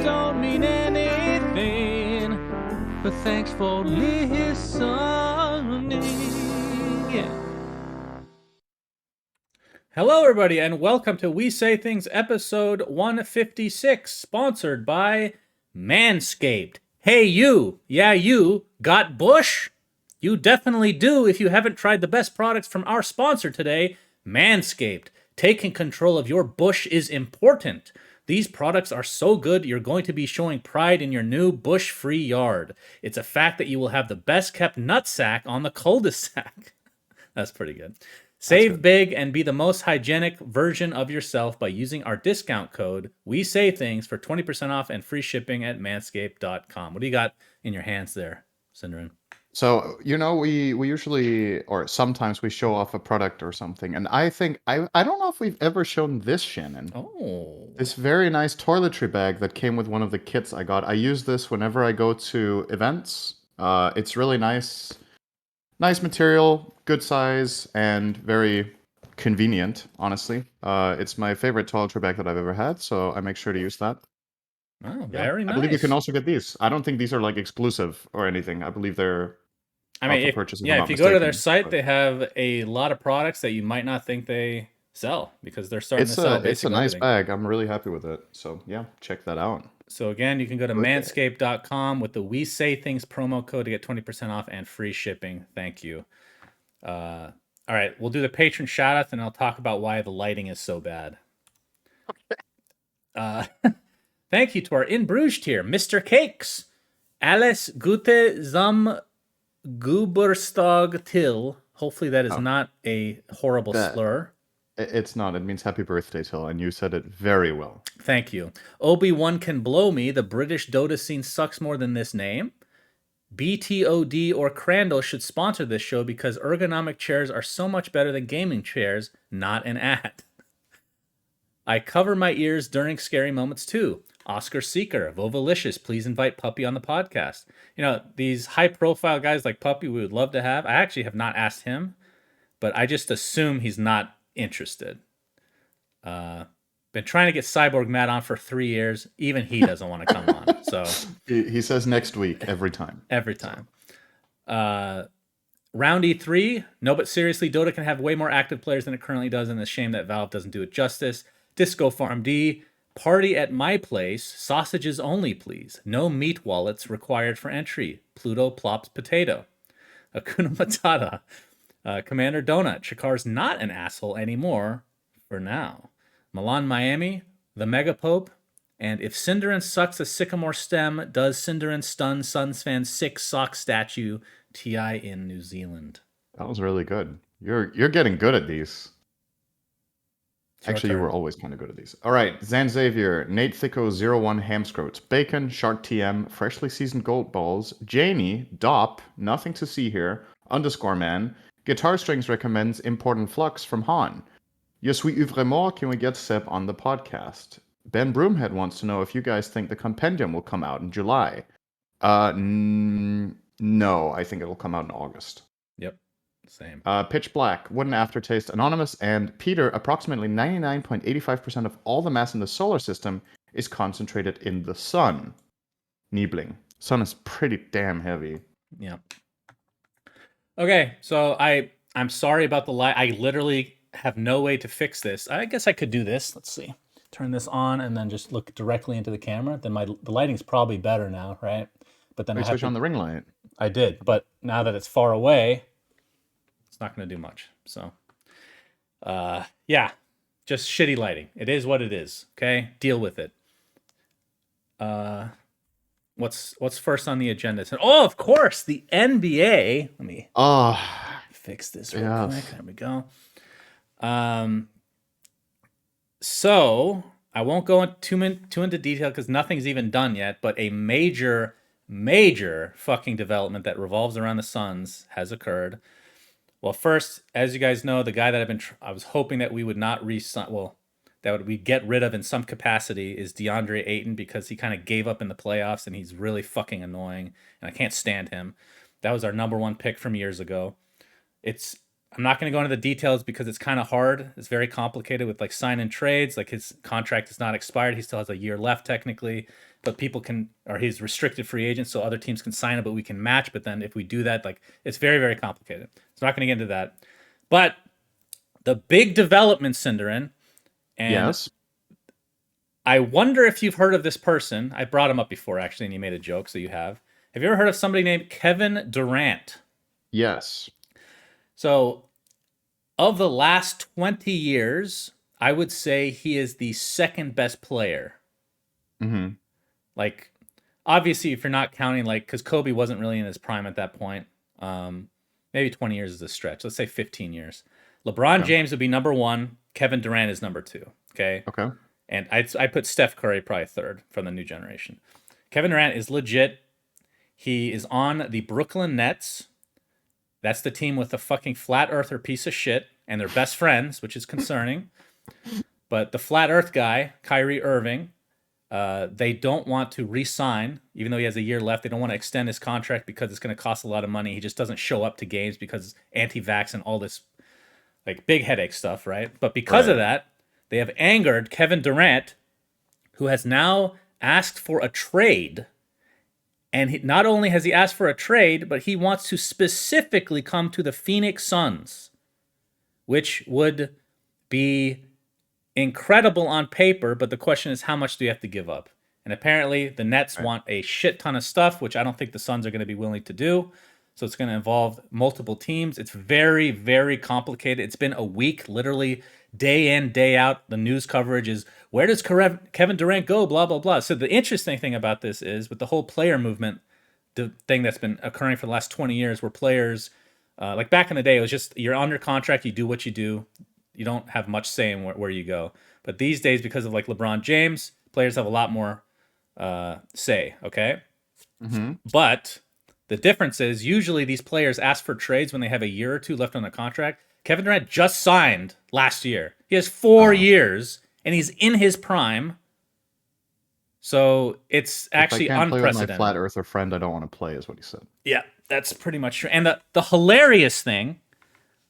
don't mean anything, but thanks for listening. Yeah. Hello, everybody, and welcome to We Say Things episode 156, sponsored by Manscaped. Hey, you. Yeah, you. Got bush? You definitely do if you haven't tried the best products from our sponsor today, Manscaped. Taking control of your bush is important. These products are so good, you're going to be showing pride in your new bush-free yard. It's a fact that you will have the best-kept nutsack on the cul-de-sac. That's pretty good. Save big and be the most hygienic version of yourself by using our discount code We Say Things for 20% off and free shipping at manscaped.com. What do you got in your hands there, syndereN? So, we usually, or sometimes we show off a product or something. And I think, I don't know if we've ever shown this, Shannon. Oh. This very nice toiletry bag that came with one of the kits I got. I use this whenever I go to events. It's really nice. Nice material, good size, and very convenient, honestly. It's my favorite toiletry bag that I've ever had, so I make sure to use that. Oh, very nice. I believe you can also get these. I don't think these are like exclusive or anything. I believe they're I mean, up for purchase. if you go to their site, they have a lot of products that you might not think they sell because they're starting to sell basically It's a nice everything. bag. I'm really happy with it. So yeah, check that out. So again, you can go to manscaped.com with the We Say Things promo code to get 20% off and free shipping. Thank you. All right, we'll do the patron shout-outs and I'll talk about why the lighting is so bad. Thank you to our In Bruges tier, Mr. Cakes, Alice Gute zum Guberstag Till. Hopefully that is not a horrible slur. It's not. It means happy birthday, Till, and you said it very well. Thank you. Obi-Wan can blow me. The British Dota scene sucks more than this name. BTOD or Crandall should sponsor this show because ergonomic chairs are so much better than gaming chairs, not an ad. I cover my ears during scary moments too. Oscar Seeker, Vovalicious, please invite Puppy on the podcast. You know, these high-profile guys like Puppy we would love to have. I actually have not asked him, but I just assume he's not interested. Been trying to get Cyborg Matt on for 3 years. Even he doesn't want to come on. So he says next week every time. Every time. Round E3. No, but seriously, Dota can have way more active players than it currently does, and it's a shame that Valve doesn't do it justice. Disco Farm D. Party at my place. Sausages only, please. No meat wallets required for entry. Pluto plops potato. Akuna Matata. Commander Donut. Chikar's not an asshole anymore for now. Milan Miami. The Mega Pope. And if syndereN sucks a sycamore stem, does syndereN stun Suns fan 6 sock statue TI in New Zealand? That was really good. You're getting good at these. Actually, you were always kind of good at these. All right, Zan Xavier, Nate Thicko 01 Hamscroats, Bacon, Shark TM, Freshly Seasoned Gold Balls, Janie, Dop, Nothing to See Here, Underscore Man, Guitar Strings recommends Important Flux from Han. Je suis vraiment can we get Seb on the podcast? Ben Broomhead wants to know if you guys think the compendium will come out in July. No, I think it'll come out in August. Yep, same. Pitch Black, What an Aftertaste, Anonymous, and Peter, approximately 99.85% of all the mass in the solar system is concentrated in the sun. Niebling. Sun is pretty damn heavy. Yeah. Okay, so I'm sorry about the light. I literally have no way to fix this. I guess I could do this. Let's see. Turn this on and then just look directly into the camera. Then the lighting's probably better now, right? But then I switch on the ring light. I did, but now that it's far away, it's not going to do much. So, yeah, just shitty lighting. It is what it is. Okay, deal with it. What's first on the agenda? Oh, of course, the NBA. Let me fix this real quick. There we go. So I won't go too into detail because nothing's even done yet, but a major fucking development that revolves around the Suns has occurred. Well, first, as you guys know, the guy that I was hoping that we would not that we get rid of in some capacity is DeAndre Ayton because he kind of gave up in the playoffs and he's really fucking annoying and I can't stand him. That was our number one pick from years ago. I'm not going to go into the details because it's kind of hard. It's very complicated with like sign and trades. Like his contract is not expired. He still has a year left technically. but people can, or he's restricted free agent, so other teams can sign him, but we can match. But then if we do that, like it's very, very complicated. So I'm not going to get into that. But the big development, syndereN, and Yes. I wonder if you've heard of this person. I brought him up before, actually, and you made a joke, so you have. Have you ever heard of somebody named Kevin Durant? Yes. So, of the last 20 years, I would say he is the second best player. Mm-hmm. Like, obviously, if you're not counting, like, because Kobe wasn't really in his prime at that point, maybe 20 years is a stretch. Let's say 15 years. LeBron Okay. James would be number one. Kevin Durant is number two. Okay. Okay. And I put Steph Curry probably third from the new generation. Kevin Durant is legit. He is on the Brooklyn Nets. That's the team with the fucking flat earther piece of shit, and they're best friends, which is concerning. But the flat earth guy, Kyrie Irving, they don't want to re-sign, even though he has a year left. They don't want to extend his contract because it's going to cost a lot of money. He just doesn't show up to games because anti-vax and all this like big headache stuff, right? But because of that, they have angered Kevin Durant, who has now asked for a trade. And not only has he asked for a trade, but he wants to specifically come to the Phoenix Suns, which would be incredible on paper. But the question is, how much do you have to give up? And apparently, the Nets want a shit ton of stuff, which I don't think the Suns are going to be willing to do. So it's going to involve multiple teams. It's very, very complicated. It's been a week, literally day in, day out. The news coverage is, where does Kevin Durant go? Blah, blah, blah. So the interesting thing about this is with the whole player movement, the thing that's been occurring for the last 20 years where players, like back in the day, it was just you're under contract, you do what you do. You don't have much say in where you go. But these days, because of like LeBron James, players have a lot more say, okay? Mm-hmm. But the difference is usually these players ask for trades when they have a year or two left on the contract. Kevin Durant just signed last year. He has 4 years, and he's in his prime. So it's actually if I can't unprecedented. Play with my flat earther friend, I don't want to play, is what he said. Yeah, that's pretty much true. And the hilarious thing,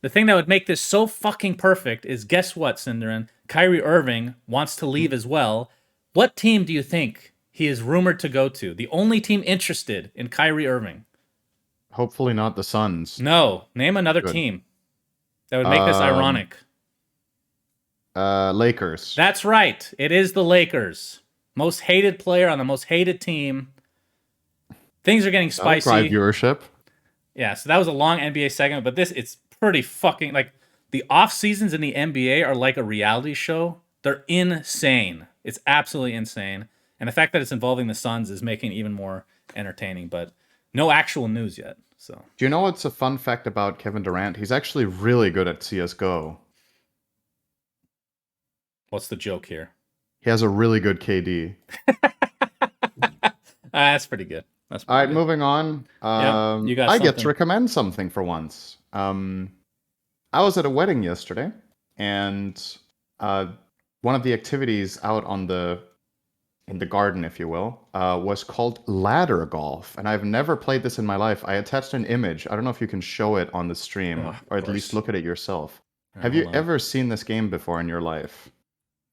the thing that would make this so fucking perfect is, guess what, syndereN? Kyrie Irving wants to leave as well. What team do you think he is rumored to go to? The only team interested in Kyrie Irving. Hopefully not the Suns. No, name another team that would make this ironic. Lakers. That's right. It is the Lakers. Most hated player on the most hated team. Things are getting spicy. Drive viewership. Yeah, so that was a long NBA segment, but it's pretty fucking, like, the off seasons in the NBA are like a reality show. They're insane. It's absolutely insane. And the fact that it's involving the Suns is making it even more entertaining, but no actual news yet. So, do you know what's a fun fact about Kevin Durant? He's actually really good at CSGO. What's the joke here? He has a really good KD. That's pretty good. That's all right, good. Moving on. You got I get to recommend something for once. I was at a wedding yesterday, and one of the activities out in the garden, if you will, was called ladder golf. And I've never played this in my life. I attached an image. I don't know if you can show it on the stream, or at least look at it yourself. Right, have you ever seen this game before in your life?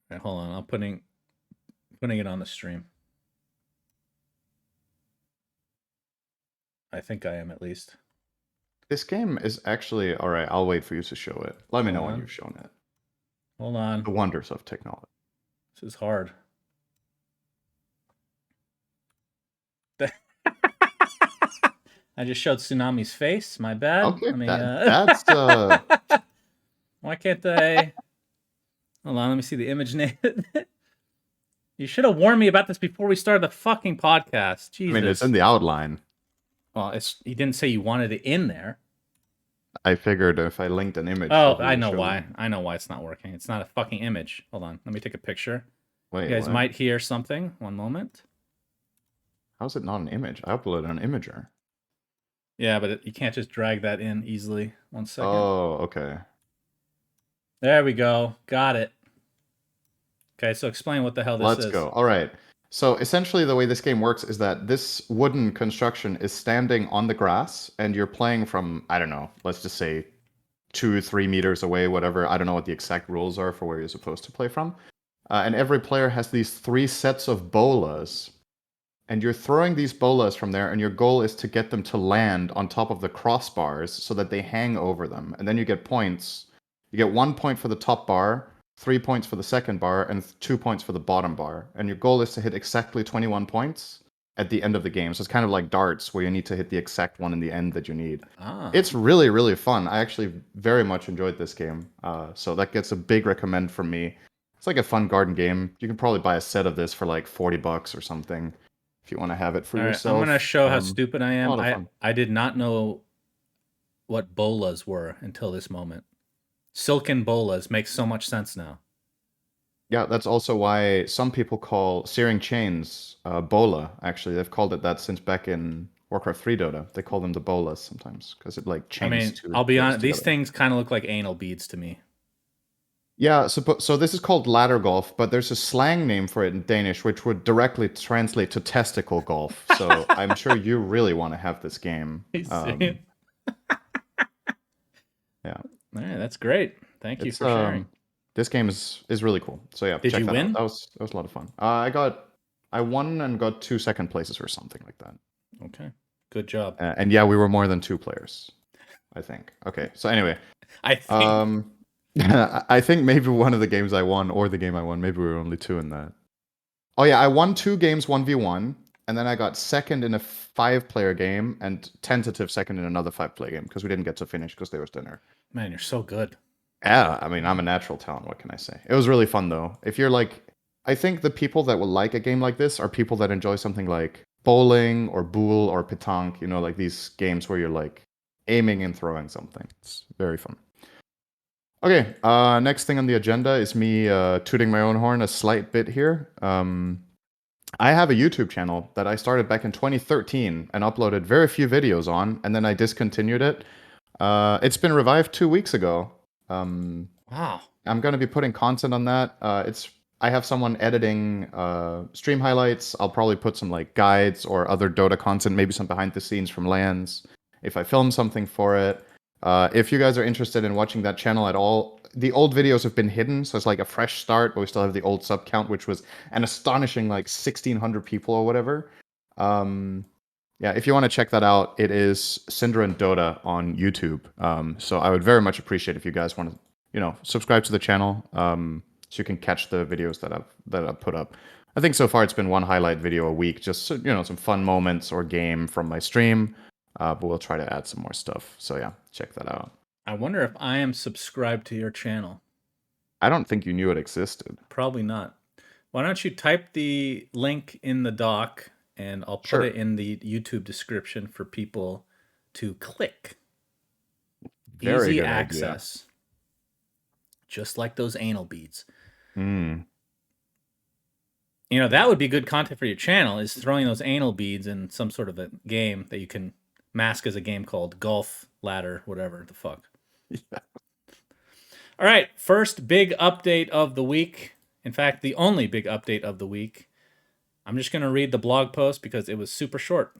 Right, hold on. I'm putting it on the stream. I think I am, at least. This game is actually... All right, I'll wait for you to show it. Let me know when you've shown it. Hold on. The wonders of technology. This is hard. I just showed Tsunami's face. My bad. Okay, that's... Why can't I... Hold on, let me see the image name. You should have warned me about this before we started the fucking podcast. Jesus. I mean, it's in the outline. Well, you didn't say you wanted it in there. I figured if I linked an image... Oh, I know why. I know why it's not working. It's not a fucking image. Hold on. Let me take a picture. Wait, you guys might hear something. One moment. How is it not an image? I uploaded an imager. Yeah, but you can't just drag that in easily. 1 second. Oh, okay. There we go. Got it. Okay, so explain what the hell this is. Let's go. All right. So essentially the way this game works is that this wooden construction is standing on the grass, and you're playing from, I don't know, let's just say 2-3 meters away, whatever. I don't know what the exact rules are for where you're supposed to play from. And every player has these 3 sets of bolas. and you're throwing these bolas from there, and your goal is to get them to land on top of the crossbars so that they hang over them, and then you get points. You get 1 point for the top bar, 3 points for the second bar, and 2 points for the bottom bar. And your goal is to hit exactly 21 points at the end of the game. So it's kind of like darts, where you need to hit the exact one in the end that you need. Ah. It's really, really fun. I actually very much enjoyed this game. So that gets a big recommend from me. It's like a fun garden game. You can probably buy a set of this for like $40 or something if you want to have it for All right, yourself. I'm going to show how stupid I a am. lot of fun. I did not know what bolas were until this moment. Silken bolas makes so much sense now. Yeah, that's also why some people call searing chains bola. Actually, they've called it that since back in Warcraft 3 Dota. They call them the bolas sometimes because it like chains. I mean, two I'll be players honest. These together. things kind of look like anal beads to me. Yeah, so this is called ladder golf, but there's a slang name for it in Danish, which would directly translate to testicle golf. So I'm sure you really want to have this game. Yeah. All right, that's great. Thank you for sharing. This game is really cool. So yeah, Did check you that win? out. That was a lot of fun. I won and got 2 second places or something like that. Okay, good job. And yeah, we were more than 2 players, I think. Okay, so anyway, I think. I think maybe one of the games I won, or the game I won, maybe we were only 2 in that. Oh yeah, I won 2 games 1v1, and then I got second in a 5-player game and tentative second in another 5-player game because we didn't get to finish because there was dinner. Man, you're so good. Yeah, I mean, I'm a natural talent. What can I say? It was really fun though. If you're like, I think the people that will like a game like this are people that enjoy something like bowling or boule or petanque. You know, like these games where you're like aiming and throwing something. It's very fun. Okay, next thing on the agenda is me tooting my own horn a slight bit here. I have a YouTube channel that I started back in 2013 and uploaded very few videos on, and then I discontinued it. It's been revived 2 weeks ago. Wow. I'm going to be putting content on that. I have someone editing stream highlights. I'll probably put some like guides or other Dota content, maybe some behind the scenes from LANs if I film something for it. If you guys are interested in watching that channel at all, the old videos have been hidden, so it's like a fresh start, but we still have the old sub count, which was an astonishing like 1,600 people or whatever. Yeah, if you want to check that out, it is syndereN Dota on YouTube. So I would very much appreciate if you guys want to, subscribe to the channel, so you can catch the videos that I've put up. I think so far it's been one highlight video a week, just some fun moments or game from my stream. But we'll try to add some more stuff. So yeah, check that out. I wonder if I am subscribed to your channel. I don't think you knew it existed. Probably not. Why don't you type the link in the doc, and I'll put it in the YouTube description for people to click. Very Easy good access. Idea. Just like those anal beads. Mm. That would be good content for your channel, is throwing those anal beads in some sort of a game that you can mask as a game called Golf Ladder, whatever the fuck. Yeah. All right, first big update of the week. In fact, the only big update of the week. I'm just going to read the blog post because it was super short.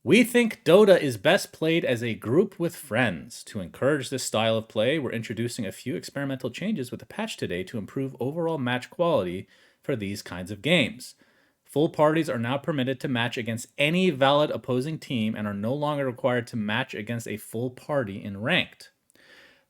We think Dota is best played as a group with friends. To encourage this style of play, we're introducing a few experimental changes with the patch today to improve overall match quality for these kinds of games. Full parties are now permitted to match against any valid opposing team and are no longer required to match against a full party in ranked.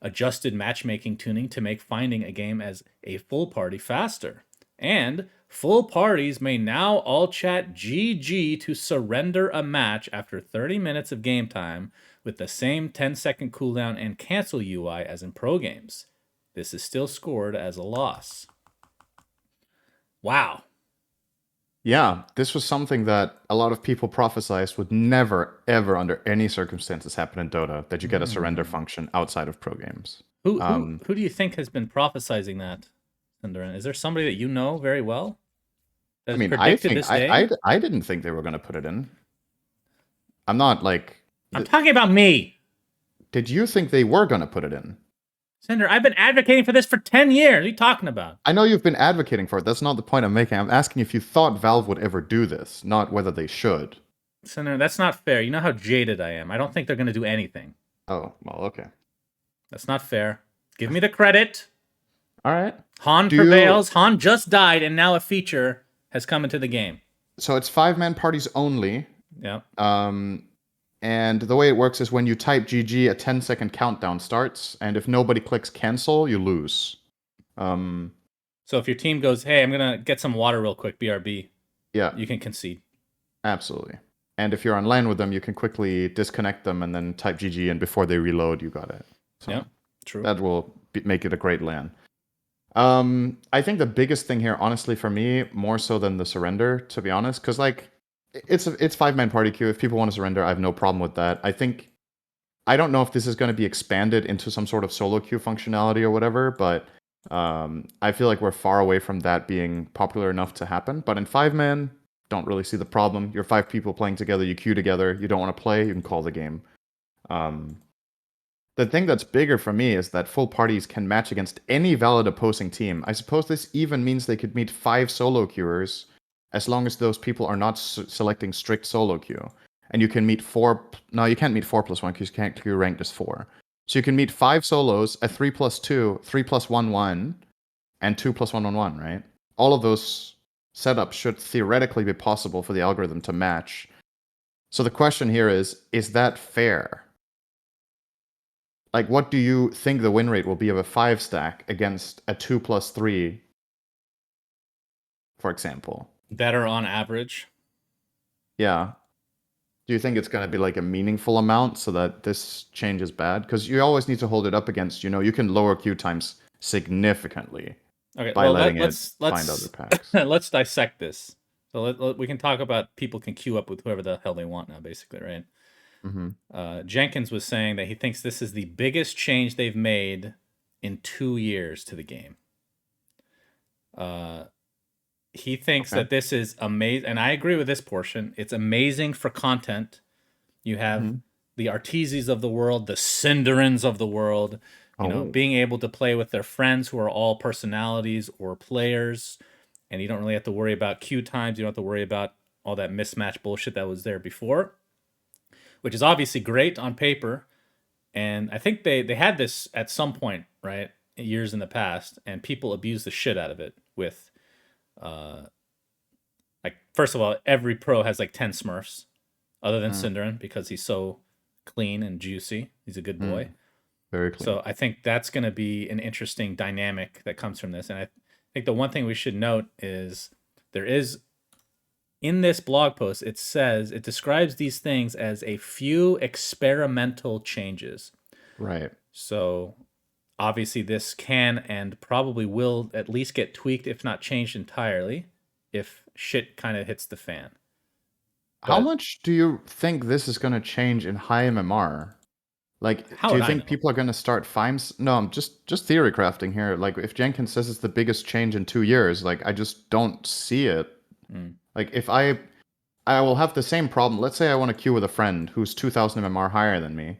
Adjusted matchmaking tuning to make finding a game as a full party faster. And full parties may now all chat GG to surrender a match after 30 minutes of game time with the same 10-second cooldown and cancel UI as in pro games. This is still scored as a loss. Wow. Yeah, this was something that a lot of people prophesized would never, ever, under any circumstances happen in Dota, that you get a surrender function outside of pro games. Who do you think has been prophesizing that, syndereN? Is there somebody that you know very well that has predicted this day? I didn't think they were going to put it in. I'm not like... I'm talking about me. Did you think they were going to put it in? Cinder, I've been advocating for this for 10 years. What are you talking about? I know you've been advocating for it. That's not the point I'm making. I'm asking if you thought Valve would ever do this, not whether they should. Cinder, that's not fair. You know how jaded I am. I don't think they're going to do anything. Oh, well, okay. That's not fair. Give me the credit. All right. Han prevails. Han just died, and now a feature has come into the game. So it's 5-man parties only. Yeah. And the way it works is when you type GG, a 10-second countdown starts, and if nobody clicks cancel, you lose. So if your team goes, hey, I'm gonna get some water real quick, BRB. Yeah. You can concede. Absolutely. And if you're on LAN with them, you can quickly disconnect them and then type GG, and before they reload, you got it. So yeah, true. That will make it a great LAN. I think the biggest thing here, honestly, for me, more so than the surrender, to be honest, because like it's 5-man party queue. If people want to surrender, I have no problem with that. I don't know if this is going to be expanded into some sort of solo queue functionality or whatever, but I feel like we're far away from that being popular enough to happen. But in 5-man, don't really see the problem. You're 5 people playing together, you queue together, you don't want to play, you can call the game. The thing that's bigger for me is that full parties can match against any valid opposing team. I suppose this even means they could meet 5 solo queuers as long as those people are not selecting strict solo queue. And you can meet 4... No, you can't meet 4+1 because you can't queue ranked as 4. So you can meet 5 solos, a 3+2, 3+1-1, and 2+1-1-1, right? All of those setups should theoretically be possible for the algorithm to match. So the question here is that fair? Like, what do you think the win rate will be of a 5-stack against a 2+3, for example? Better on average. Yeah. Do you think it's going to be like a meaningful amount so that this change is bad? Because you always need to hold it up against, you can lower queue times significantly by letting it find other packs. Let's dissect this. So we can talk about people can queue up with whoever the hell they want now, basically, right? Mm-hmm. Jenkins was saying that he thinks this is the biggest change they've made in 2 years to the game. He thinks that this is amazing, and I agree with this portion. It's amazing for content. You have the Arteezies of the world, the syndereNs of the world, being able to play with their friends who are all personalities or players, and you don't really have to worry about queue times. You don't have to worry about all that mismatch bullshit that was there before, which is obviously great on paper. And I think they had this at some point, right, years in the past, and people abused the shit out of it with, like, first of all, every pro has like 10 Smurfs, other than syndereN, because he's so clean and juicy. He's a good boy. Very clean. So I think that's going to be an interesting dynamic that comes from this. And I think the one thing we should note is there is, in this blog post, it describes these things as a few experimental changes. Right. So obviously this can and probably will at least get tweaked, if not changed entirely, if shit kind of hits the fan. How much do you think this is going to change in high MMR? Like, do you think people are going to start FIMEs? No, I'm just theory crafting here. Like, if Jenkins says it's the biggest change in 2 years, like, I just don't see it. Like, if I will have the same problem. Let's say I want to queue with a friend who's 2,000 MMR higher than me.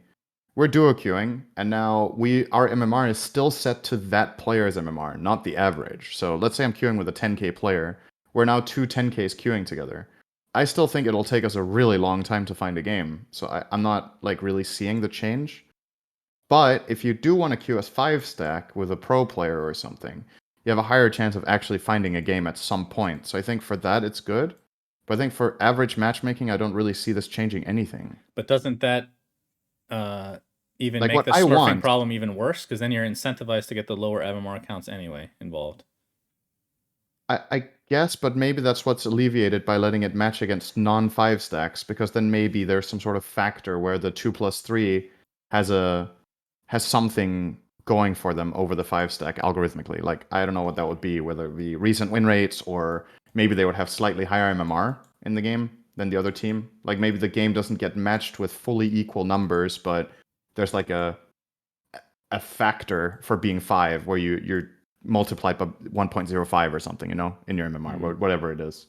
We're duo queuing, and now our MMR is still set to that player's MMR, not the average. So let's say I'm queuing with a 10k player. We're now 2 10ks queuing together. I still think it'll take us a really long time to find a game. So I'm not like really seeing the change. But if you do want to queue as 5-stack with a pro player or something, you have a higher chance of actually finding a game at some point. So I think for that, it's good. But I think for average matchmaking, I don't really see this changing anything. But doesn't that even like make the smurfing problem even worse? Because then you're incentivized to get the lower MMR counts anyway involved. I guess, but maybe that's what's alleviated by letting it match against non-5-stacks, because then maybe there's some sort of factor where the 2+3 has something going for them over the 5-stack algorithmically. Like, I don't know what that would be, whether it be recent win rates, or maybe they would have slightly higher MMR in the game than the other team. Like, maybe the game doesn't get matched with fully equal numbers, but there's like a factor for being 5 where you're multiplied by 1.05 or something, in your MMR, whatever it is.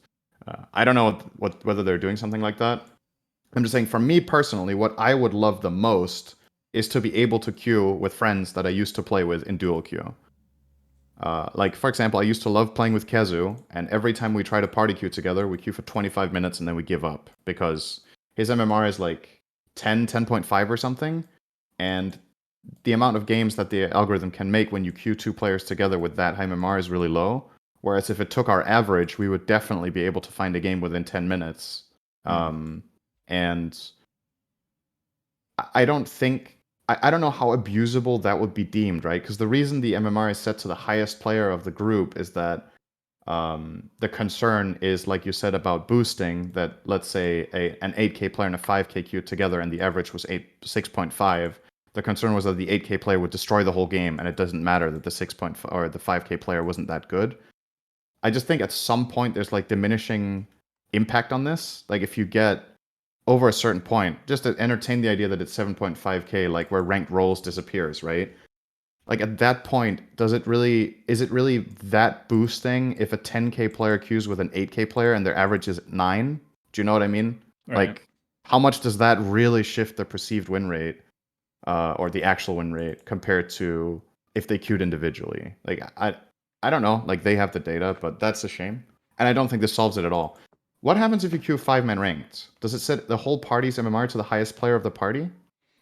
I don't know whether they're doing something like that. I'm just saying, for me personally, what I would love the most is to be able to queue with friends that I used to play with in dual queue. Like, for example, I used to love playing with Kazu, and every time we try to party queue together, we queue for 25 minutes and then we give up, because his MMR is like 10.5 or something, and the amount of games that the algorithm can make when you queue 2 players together with that high MMR is really low, Whereas if it took our average, we would definitely be able to find a game within 10 minutes. And I don't think, I don't know how abusable that would be deemed, right? Because the reason the MMR is set to the highest player of the group is that the concern is, like you said, about boosting, that let's say an 8K player and a 5K queue together and the average was 6.5. The concern was that the 8K player would destroy the whole game, and it doesn't matter that the 6.5 or the 5K player wasn't that good. I just think at some point there's like diminishing impact on this. Like if you get over a certain point, just to entertain the idea that it's 7.5K, like where ranked roles disappears, right? Like at that point, is it really that boosting if a 10K player queues with an 8K player and their average is 9? Do you know what I mean? Right. Like how much does that really shift the perceived win rate or the actual win rate compared to if they queued individually? Like I don't know. Like they have the data, but that's a shame. And I don't think this solves it at all. What happens if you queue 5-man ranked? Does it set the whole party's MMR to the highest player of the party?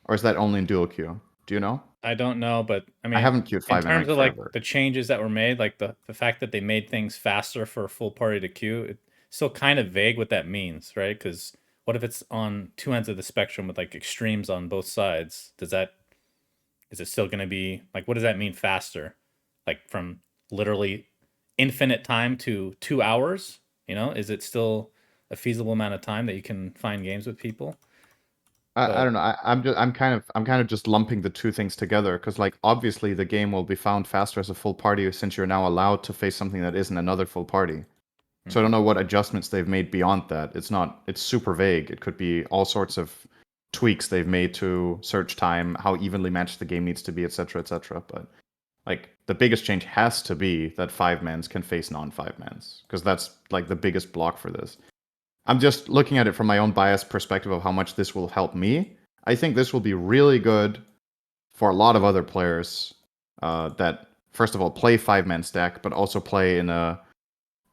Or is that only in dual queue? Do you know? I don't know, but I mean, I haven't queued 5-man in terms ranked of like forever. the changes that were made, like the fact that they made things faster for a full party to queue, it's still kind of vague what that means, right? Because what if it's on two ends of the spectrum with like extremes on both sides? Is it still going to be like, what does that mean faster? Like from literally infinite time to 2 hours? You know, is it still a feasible amount of time that you can find games with people? I don't know. I'm kind of just lumping the two things together because like obviously the game will be found faster as a full party since you're now allowed to face something that isn't another full party. So I don't know what adjustments they've made beyond that. It's super vague. It could be all sorts of tweaks they've made to search time, how evenly matched the game needs to be, etc., etc. But like the biggest change has to be that 5-mans can face non-5-mans because that's like the biggest block for this. I'm just looking at it from my own biased perspective of how much this will help me. I think this will be really good for a lot of other players that, first of all, play 5-man stack, but also play in a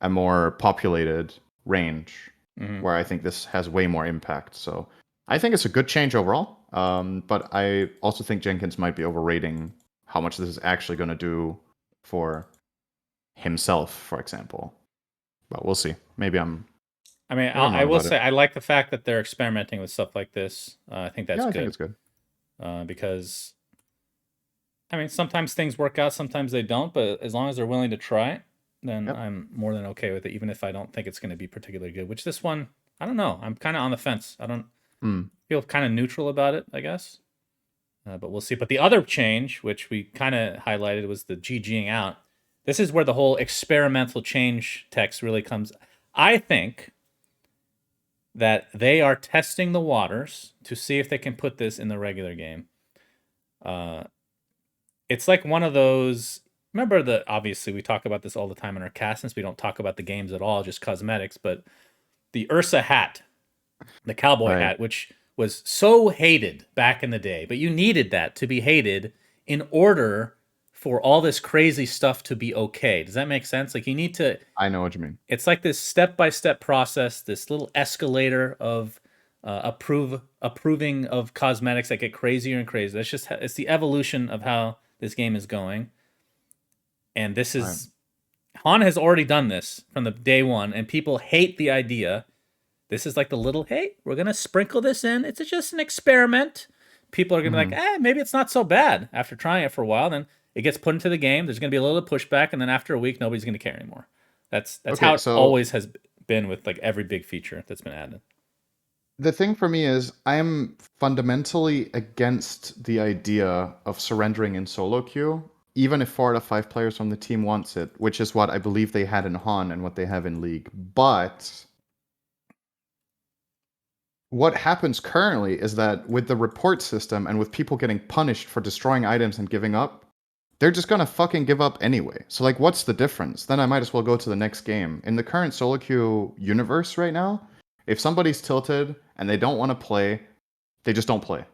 more populated range where I think this has way more impact. So I think it's a good change overall. But I also think Jenkins might be overrating how much this is actually going to do for himself, for example. But we'll see. Maybe I mean, I will say I like the fact that they're experimenting with stuff like this. I think that's good. I think it's good. Because, I mean, sometimes things work out, sometimes they don't. But as long as they're willing to try it, then I'm more than okay with it, even if I don't think it's going to be particularly good. Which this one, I don't know. I'm kind of on the fence. I don't feel kind of neutral about it, I guess. But we'll see. But the other change, which we kind of highlighted, was the GGing out. This is where the whole experimental change text really comes. I think that they are testing the waters to see if they can put this in the regular game. It's like one of those. Remember obviously we talk about this all the time in our cast since we don't talk about the games at all, just cosmetics. But the Ursa hat, the cowboy hat, which was so hated back in the day, but you needed that to be hated in order for all this crazy stuff to be okay. Does that make sense? Like you need to. I know what you mean. It's like this step-by-step process, this little escalator of approving of cosmetics that get crazier and crazier. It's the evolution of how this game is going. And this is Han has already done this from the day one, and people hate the idea. This is like the little, hey, we're gonna sprinkle this in. It's just an experiment. People are gonna be like, maybe it's not so bad after trying it for a while. Then it gets put into the game. There's going to be a little pushback, and then after a week, nobody's going to care anymore. That's how it always has been with like every big feature that's been added. The thing for me is I'm fundamentally against the idea of surrendering in solo queue, even if 4 out of 5 players from the team wants it, which is what I believe they had in Han and what they have in League. But what happens currently is that with the report system and with people getting punished for destroying items and giving up, they're just gonna fucking give up anyway. So like, what's the difference? Then I might as well go to the next game. In the current solo queue universe right now, if somebody's tilted and they don't want to play, they just don't play.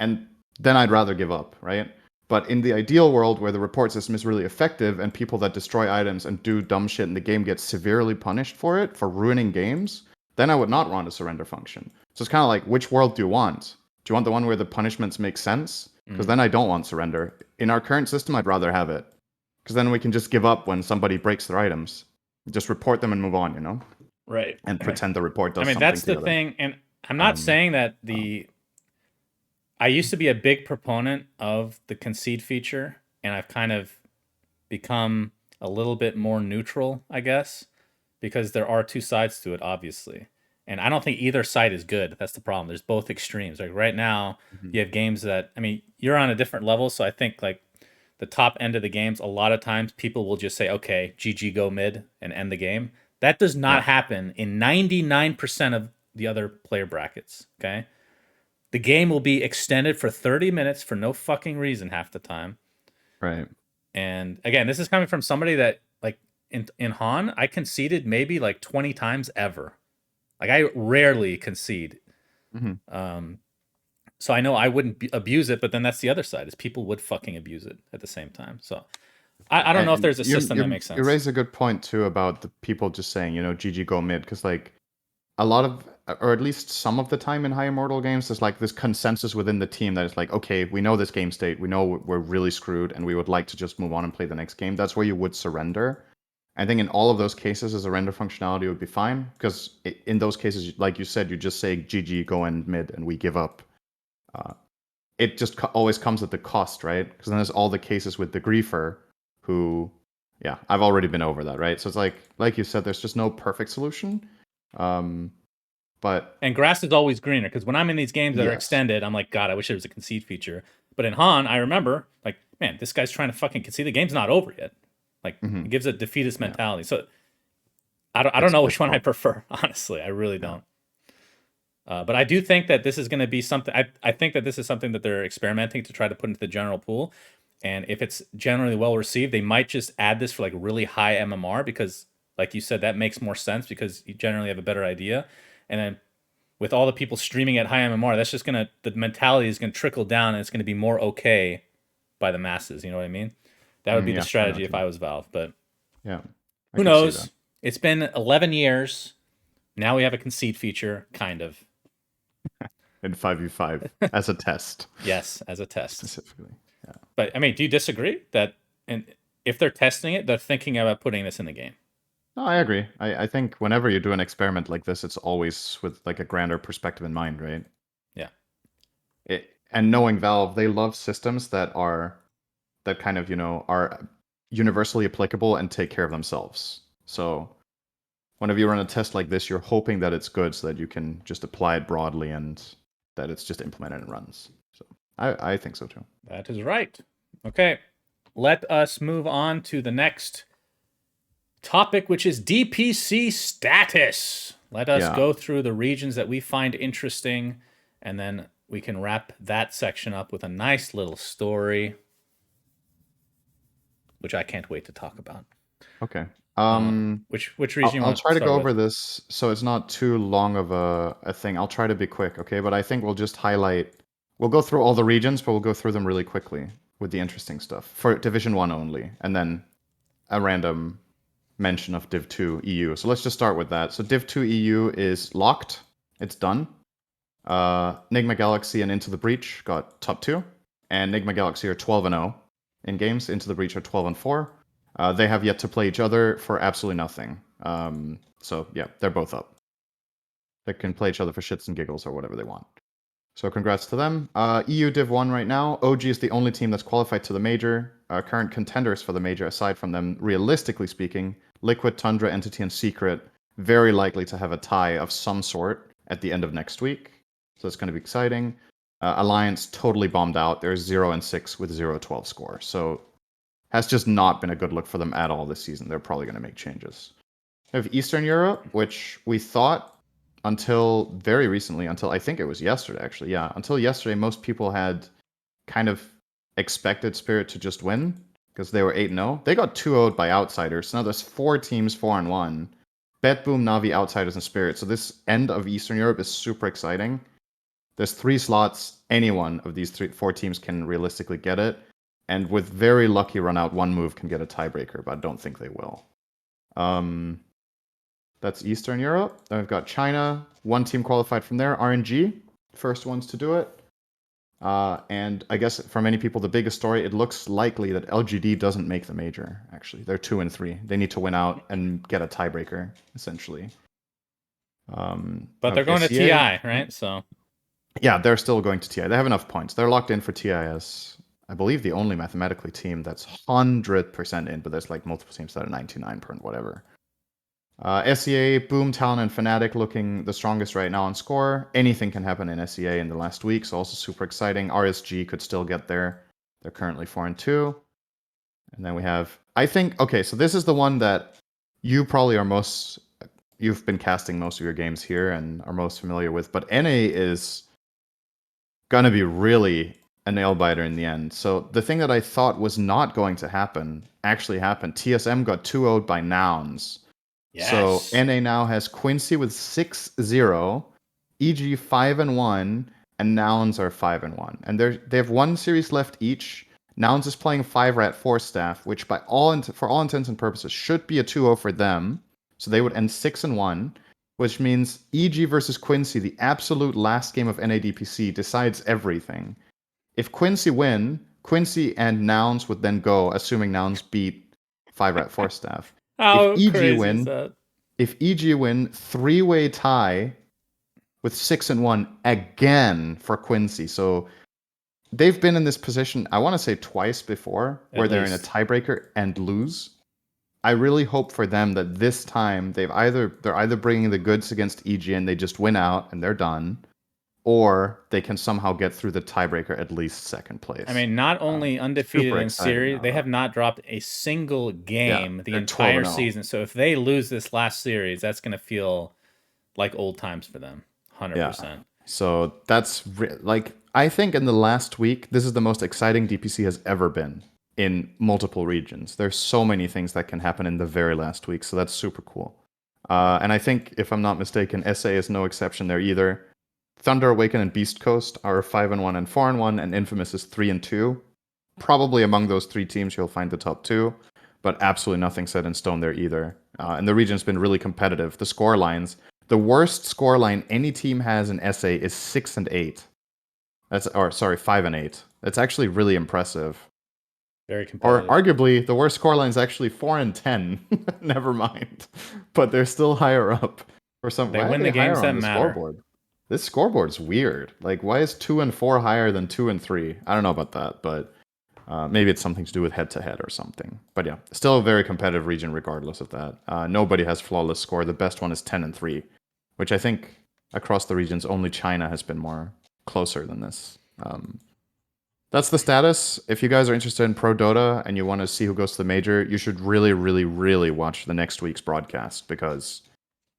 And then I'd rather give up, right? But in the ideal world where the report system is really effective and people that destroy items and do dumb shit in the game get severely punished for it, for ruining games, then I would not want a surrender function. So it's kind of like, which world do you want? Do you want the one where the punishments make sense? Because then I don't want surrender. In our current system, I'd rather have it. Because then we can just give up when somebody breaks their items. Just report them and move on, you know? Right. And pretend the report does I mean, something that's the together. thing. And I'm not saying that I used to be a big proponent of the concede feature, and I've kind of become a little bit more neutral, I guess, because there are two sides to it, obviously. And I don't think either side is good. That's the problem. There's both extremes. Like right now, you have games that, I mean, you're on a different level. So I think like the top end of the games, a lot of times people will just say, okay, GG, go mid and end the game. That does not happen in 99% of the other player brackets. Okay. The game will be extended for 30 minutes for no fucking reason half the time. Right. And again, this is coming from somebody that like in Han, I conceded maybe like 20 times ever. Like I rarely concede. So I know I wouldn't abuse it, but then that's the other side is people would fucking abuse it at the same time. So I don't know if And there's a system that makes sense. You raise a good point too about the people just saying, you know, GG go mid, because like a lot of, or at least some of the time in high immortal games, there's like this consensus within the team that is like, okay, we know this game state, we know we're really screwed, and we would like to just move on and play the next game. That's where you would surrender. I think in all of those cases, a surrender functionality would be fine, because in those cases, like you said, you just say GG, go in mid, and we give up. It just always comes at the cost, right? Because then there's all the cases with the griefer, who, yeah, I've already been over that, right? So it's like you said, there's just no perfect solution. But and grass is always greener because when I'm in these games that are extended, I'm like, God, I wish there was a concede feature. But in Han, I remember, like, man, this guy's trying to fucking concede. The game's not over yet. Like, it gives a defeatist mentality. So I don't know which one I prefer, honestly. I really don't. But I do think that this is going to be something. I think that this is something that they're experimenting to try to put into the general pool. And if it's generally well received, they might just add this for like really high MMR because, like you said, that makes more sense because you generally have a better idea. And then with all the people streaming at high MMR, that's just the mentality is gonna trickle down, and it's gonna be more okay by the masses. You know what I mean? That would be the strategy if I was Valve. But yeah, who knows? It's been 11 years. Now we have a concede feature, kind of. In 5v5 as a test. Yes, as a test. Specifically. Yeah. But I mean, do you disagree that and if they're testing it, they're thinking about putting this in the game? No, I agree. I think whenever you do an experiment like this, it's always with like a grander perspective in mind, right? Yeah. And knowing Valve, they love systems that kind of, you know, are universally applicable and take care of themselves. So whenever you run a test like this, you're hoping that it's good so that you can just apply it broadly and that it's just implemented and runs. So I think so too. That is right. Okay. Let us move on to the next topic, which is DPC status. Let us go through the regions that we find interesting, and then we can wrap that section up with a nice little story, which I can't wait to talk about. Okay. Which region you want I'll try to go over with? this so it's not too long of a thing. I'll try to be quick, okay? But I think we'll just highlight. We'll go through all the regions, but we'll go through them really quickly with the interesting stuff for Division 1 only, and then a random mention of Div 2 EU. So let's just start with that. So Div 2 EU is locked. It's done. Nigma Galaxy and Into the Breach got top 2, and Nigma Galaxy are 12-0 in games. Into the Breach are 12-4. They have yet to play each other for absolutely nothing. So yeah, they're both up. They can play each other for shits and giggles or whatever they want. So congrats to them. EU Div 1 right now. OG is the only team that's qualified to the major. Current contenders for the major, aside from them, realistically speaking, Liquid, Tundra, Entity, and Secret, very likely to have a tie of some sort at the end of next week. So it's going to be exciting. Alliance totally bombed out. They're 0-6 with 0-12 score. So has just not been a good look for them at all this season. They're probably going to make changes. We have Eastern Europe, which we thought until very recently, until I think it was yesterday, actually. Yeah, until yesterday, most people had kind of expected Spirit to just win because they were 8-0. They got 2-0'd by Outsiders. So now there's 4 teams 4-1. Bet Boom, Navi, Outsiders, and Spirit. So this end of Eastern Europe is super exciting. There's 3 slots. Any one of these 4 teams can realistically get it. And with very lucky run out, one move can get a tiebreaker, but I don't think they will. That's Eastern Europe. Then we've got China. 1 team qualified from there. RNG, first ones to do it. And I guess for many people, the biggest story, it looks likely that LGD doesn't make the major, actually. They're 2-3. They need to win out and get a tiebreaker, essentially. But they're going to TI, right? So yeah, they're still going to TI. They have enough points. They're locked in for TIS. I believe the only mathematically team that's 100% in, but there's like multiple teams that are 99 point whatever. SEA, Boom, Talon, and Fnatic looking the strongest right now on score. Anything can happen in SEA in the last week, so also super exciting. RSG could still get there. They're currently 4-2. And then we have, I think, okay, so this is the one that you probably are most, you've been casting most of your games here and are most familiar with, but NA is gonna be really a nail biter in the end. So the thing that I thought was not going to happen actually happened. TSM got 2-0'd by Nouns. yes. So NA now has Quincy with 6-0, EG 5-1, and Nouns are 5-1. And they have one series left each. Nouns is playing 5-rat 4 staff, which for all intents and purposes should be a 2-0 for them. So they would end 6-1, which means EG versus Quincy, the absolute last game of NADPC, decides everything. If Quincy win, Quincy and Nouns would then go, assuming Nouns beat 5-rat 4 staff. How if EG crazy win, is that? If EG win, 3-way tie with 6-1 again for Quincy. So they've been in this position, I want to say twice before, where they're in a tiebreaker and lose. I really hope for them that this time they're either bringing the goods against EG and they just win out and they're done, or they can somehow get through the tiebreaker at least second place. I mean, not only undefeated in series, they have not dropped a single game the entire season. So if they lose this last series, that's going to feel like old times for them. 100%. Yeah. So that's I think in the last week, this is the most exciting DPC has ever been in multiple regions. There's so many things that can happen in the very last week. So that's super cool. And I think, if I'm not mistaken, SA is no exception there either. Thunder, Awaken, and Beast Coast are 5-1 and 4-1, and Infamous is 3-2. Probably among those three teams, you'll find the top two, but absolutely nothing set in stone there either. And the region's been really competitive. The score lines, the worst score line any team has in SA is 6-8. 5-8. That's actually really impressive. Very competitive. Or arguably, the worst score line is actually 4-10. Never mind, but they're still higher up for some. They win the games that matter. Scoreboard? This scoreboard's weird. Like, why is 2 and 4 higher than 2 and 3? I don't know about that, but maybe it's something to do with head-to-head or something. But yeah, still a very competitive region regardless of that. Nobody has flawless score. The best one is 10-3, which I think across the regions only China has been more closer than this. That's the status. If you guys are interested in Pro Dota and you want to see who goes to the major, you should really, really, really watch the next week's broadcast, because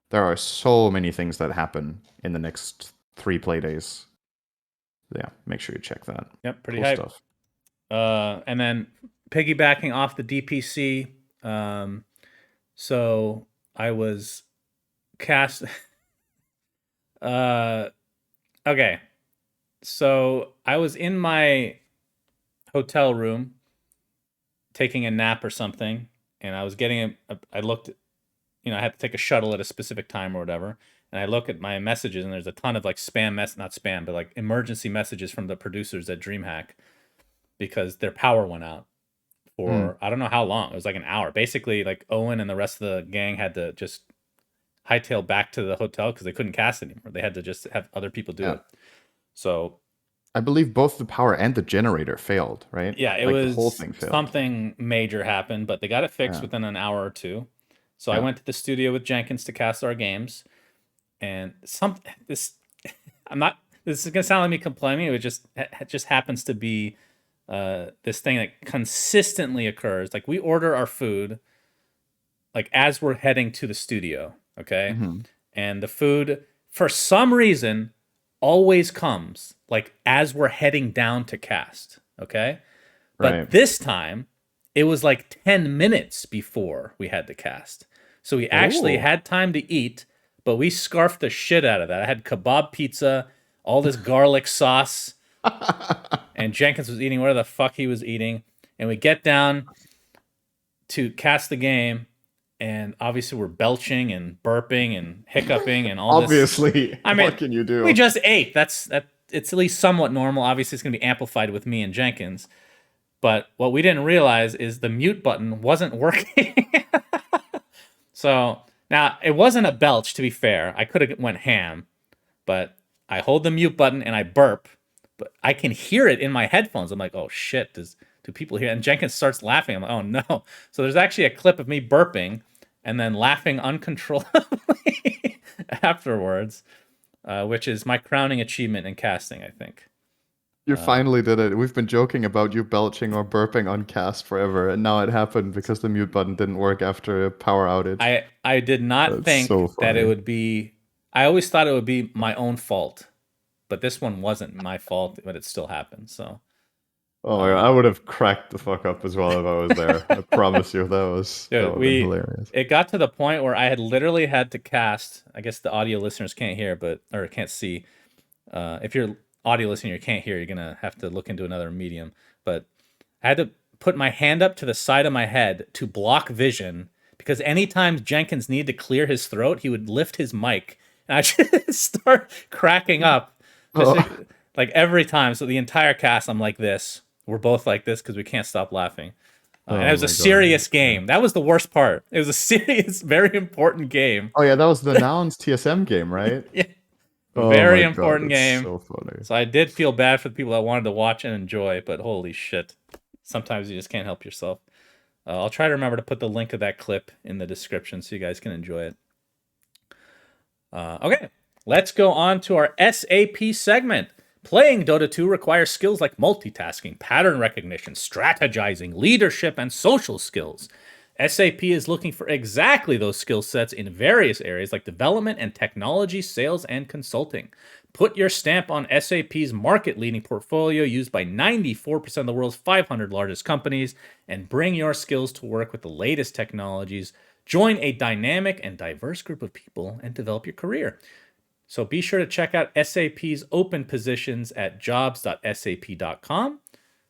there are so many things that happen in the next 3 play days. Yeah, make sure you check that. Yep, pretty cool hype stuff. And then piggybacking off the DPC, so I was cast. Okay, so I was in my hotel room taking a nap or something, and I was getting I looked. I had to take a shuttle at a specific time or whatever. And I look at my messages, and there's a ton of like not spam, but like emergency messages from the producers at DreamHack, because their power went out for I don't know how long. It was like an hour. Basically, like Owen and the rest of the gang had to just hightail back to the hotel because they couldn't cast anymore. They had to just have other people do it. So I believe both the power and the generator failed, right? Yeah, it was the whole thing failed. Something major happened, but they got it fixed within an hour or two. So I went to the studio with Jenkins to cast our games, and this is gonna sound like me complaining. It just happens to be this thing that consistently occurs. Like, we order our food like as we're heading to the studio, okay? Mm-hmm. And the food, for some reason, always comes like as we're heading down to cast, okay? But this time, it was like 10 minutes before we had to cast. So we actually had time to eat, but we scarfed the shit out of that. I had kebab pizza, all this garlic sauce, and Jenkins was eating whatever the fuck he was eating. And we get down to cast the game, and obviously we're belching and burping and hiccuping and all this. Obviously, I mean, what can you do? We just ate. That's it's at least somewhat normal. Obviously, it's going to be amplified with me and Jenkins. But what we didn't realize is the mute button wasn't working. So now it wasn't a belch, to be fair. I could have went ham, but I hold the mute button and I burp, but I can hear it in my headphones. I'm like, oh shit, do people hear? And Jenkins starts laughing. I'm like, oh no. So there's actually a clip of me burping and then laughing uncontrollably afterwards, which is my crowning achievement in casting, I think. You finally did it. We've been joking about you belching or burping on cast forever, and now it happened because the mute button didn't work after a power outage. I did not think that it would be... I always thought it would be my own fault, but this one wasn't my fault, but it still happened, so... Oh my God, I would have cracked the fuck up as well if I was there. I promise you, that was hilarious. It got to the point where I had literally had to cast... I guess the audio listeners can't hear, or can't see. If you're audio listener, you can't hear, you're gonna have to look into another medium. But I had to put my hand up to the side of my head to block vision, because anytime Jenkins needed to clear his throat, he would lift his mic and I just start cracking up. Like every time. So the entire cast, I'm like this. We're both like this because we can't stop laughing. And it was a serious game. That was the worst part. It was a serious, very important game. Oh yeah, that was the Nouns TSM game, right? Yeah. Very important game. So funny. So I did feel bad for the people that wanted to watch and enjoy, but holy shit. Sometimes you just can't help yourself. I'll try to remember to put the link of that clip in the description so you guys can enjoy it. Okay, let's go on to our SAP segment. Playing Dota 2 requires skills like multitasking, pattern recognition, strategizing, leadership, and social skills. SAP is looking for exactly those skill sets in various areas like development and technology, sales, and consulting. Put your stamp on SAP's market-leading portfolio used by 94% of the world's 500 largest companies and bring your skills to work with the latest technologies. Join a dynamic and diverse group of people and develop your career. So be sure to check out SAP's open positions at jobs.sap.com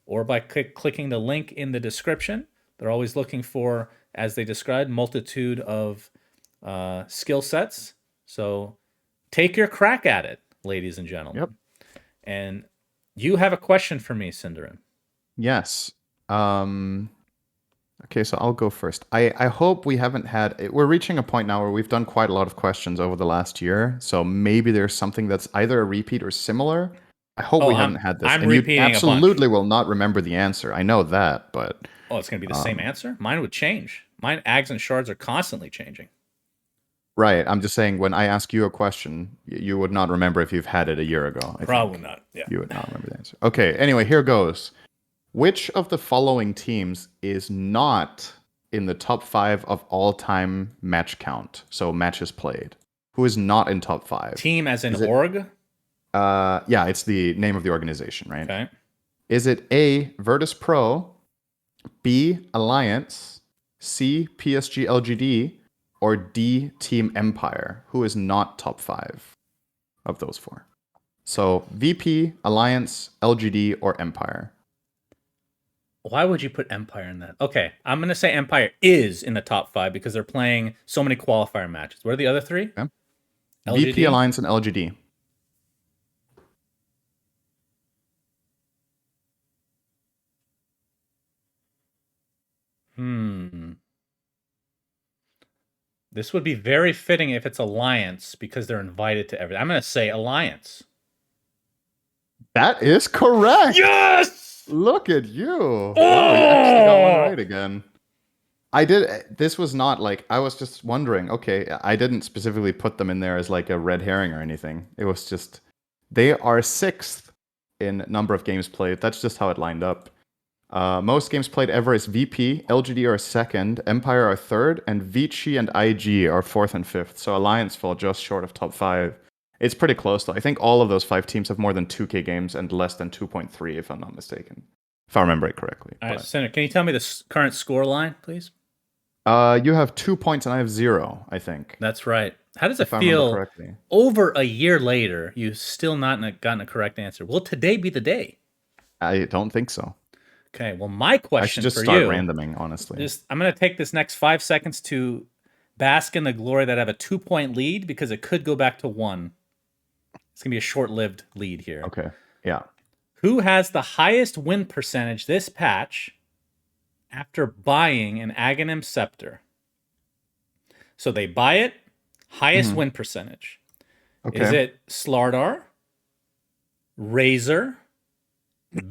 or by clicking the link in the description. They're always looking for, as they described, multitude of skill sets. So take your crack at it, ladies and gentlemen. Yep. And you have a question for me, syndereN. Yes. Okay, so I'll go first. I hope we haven't had... We're reaching a point now where we've done quite a lot of questions over the last year. So maybe there's something that's either a repeat or similar. I hope we haven't had this. I'm and repeating you absolutely will not remember the answer. I know that, but... Oh, it's going to be the same answer? Mine would change. Mine, ags and shards are constantly changing. Right. I'm just saying, when I ask you a question, you would not remember if you've had it a year ago. Probably not. Yeah. You would not remember the answer. Okay. Anyway, here goes. Which of the following teams is not in the top 5 of all-time match count? So matches played. Who is not in top 5? Team as in org? Yeah, it's the name of the organization, right? Okay. Is it A, Virtus Pro, B, Alliance, C, PSG LGD, or D, Team Empire? Who is not top 5 of those 4? So VP, Alliance, LGD, or Empire? Why would you put Empire in that? Okay, I'm going to say Empire is in the top 5 because they're playing so many qualifier matches. What are the other 3? Okay. LGD? VP, Alliance, and LGD. This would be very fitting if it's Alliance because they're invited to everything. I'm going to say Alliance. That is correct. Yes! Look at you. Oh! Wow, you actually got one right again. I did. This was not like, I was just wondering, okay, I didn't specifically put them in there as like a red herring or anything. It was just, they are 6th in number of games played. That's just how it lined up. Most games played ever is VP, LGD are 2nd, Empire are 3rd, and Vici and IG are 4th and 5th. So Alliance fall just short of top 5. It's pretty close though. I think all of those 5 teams have more than 2K games and less than 2.3, if I'm not mistaken. If I remember it correctly. All right, Senator, can you tell me the current score line, please? You have 2 points and I have 0, I think. That's right. How does it feel over a year later, you've still not gotten a correct answer? Will today be the day? I don't think so. Okay, well, my question I should just for start you, randoming, honestly. I'm going to take this next 5 seconds to bask in the glory that I have a 2-point lead because it could go back to 1. It's going to be a short-lived lead here. Okay. Yeah. Who has the highest win percentage this patch after buying an Aghanim Scepter? So they buy it, highest win percentage. Okay. Is it Slardar, Razor,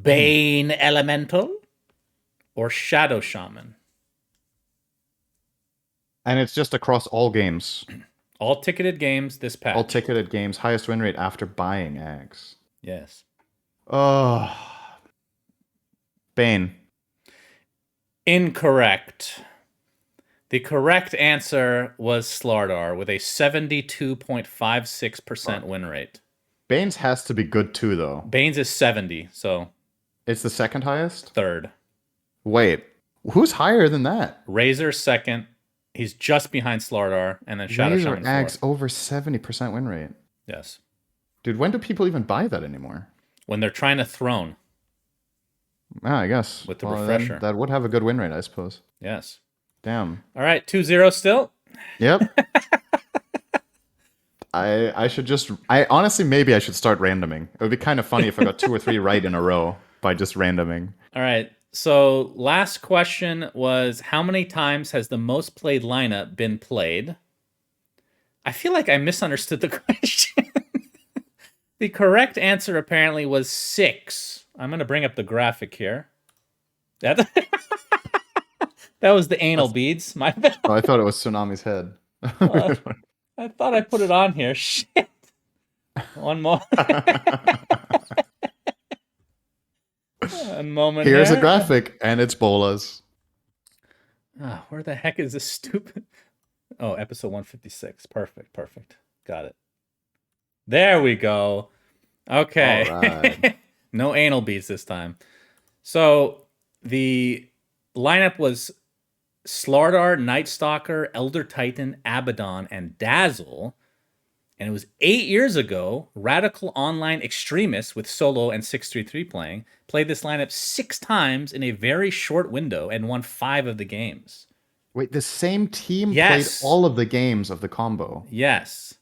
Bane Elemental, or Shadow Shaman? And it's just across all games. All ticketed games this patch. All ticketed games, highest win rate after buying Ags. Yes. Oh. Bane. Incorrect. The correct answer was Slardar with a 72.56% win rate. Bane's has to be good too, though. Bane's is 70, so... It's the second highest? Third. Wait. Who's higher than that? Razor's second. He's just behind Slardar, and then Shadow Razor Shaman Ags fourth. over 70% win rate. Yes. Dude, when do people even buy that anymore? When they're trying to throne. I guess. With the refresher. That would have a good win rate, I suppose. Yes. Damn. All right, 2-0 still. Yep. I should just... honestly, maybe I should start randoming. It would be kind of funny if I got 2 or 3 right in a row by just randoming. All right. So last question was, how many times has the most played lineup been played? I feel like I misunderstood the question. The correct answer apparently was 6. I'm going to bring up the graphic here. That was the anal beads. My bad. Oh, I thought it was Tsunami's head. I thought I put it on here. Shit. One more. A moment. Here's here. a graphic, and it's bolas. Where the heck is this stupid? Oh, episode 156. Perfect. Got it. There we go. Okay. All right. No anal beads this time. So the lineup was Slardar, Night Stalker, Elder Titan, Abaddon, and Dazzle. And it was 8 years ago, Radical Online Extremists with Solo and 633 played this lineup 6 times in a very short window and won 5 of the games. Wait, the same team Yes. played all of the games of the combo? Yes.